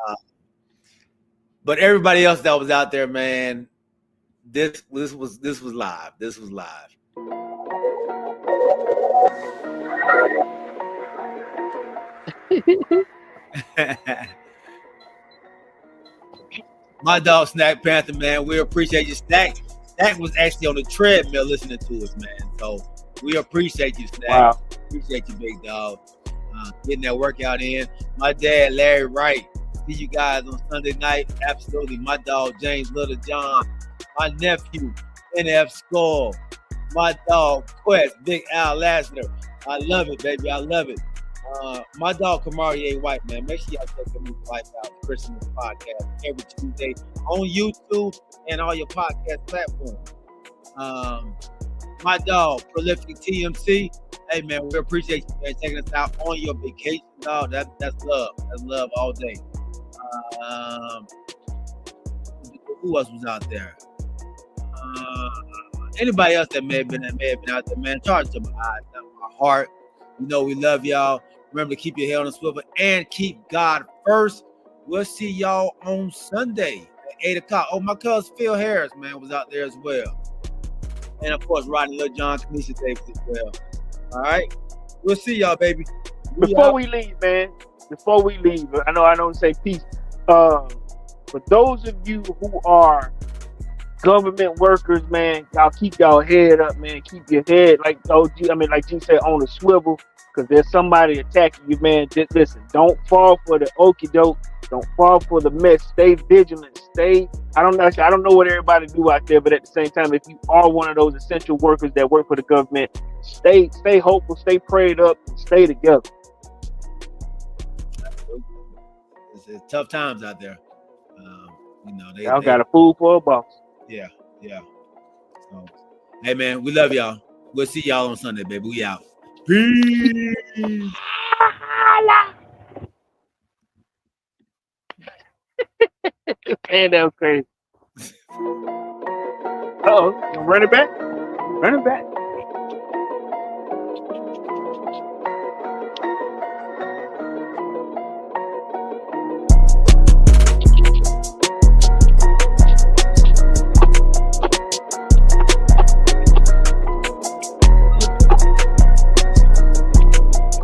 But everybody else that was out there, man. This was live. This was live. My dog Snack Panther, man. We appreciate you, Snack. Snack was actually on the treadmill listening to us, man. So we appreciate you, Snack. Wow. Appreciate you, big dog. Getting that workout in. My dad, Larry Wright. See you guys on Sunday night. Absolutely. My dog James Little John. My nephew, NF Skull, my dog Quest, Big Al Lasner. I love it, baby. I love it. My dog Kamari White, man. Make sure y'all check him out Christmas podcast every Tuesday on YouTube and all your podcast platforms. My dog, Prolific TMC. Hey man, we appreciate you, man, taking us out on your vacation, dog. That's love. That's love all day. Who else was out there? Anybody else that may have been out there, man, charge to my heart. We love y'all. Remember to keep your head on the swivel and keep God first. We'll see y'all on Sunday at 8 o'clock. Oh, my cousin Phil Harris, man, was out there as well. And of course, Rodney Lil John, Kanisha Davis as well. All right. We'll see y'all, baby. Before we leave, man. I know I don't say peace. For those of you who are government workers, man, y'all keep y'all head up, man. Keep your head like like G said, on a swivel, because there's somebody attacking you, man. Just listen, don't fall for the okie doke. Don't fall for the mess. Stay vigilant. I don't know what everybody do out there, but at the same time, if you are one of those essential workers that work for the government, stay hopeful, stay prayed up, and stay together. It's tough times out there. Y'all got a fool for a boss. Yeah. So, hey man, we love y'all. We'll see y'all on Sunday, baby. We out. Peace. Man, that was crazy. Uh-oh, run it back.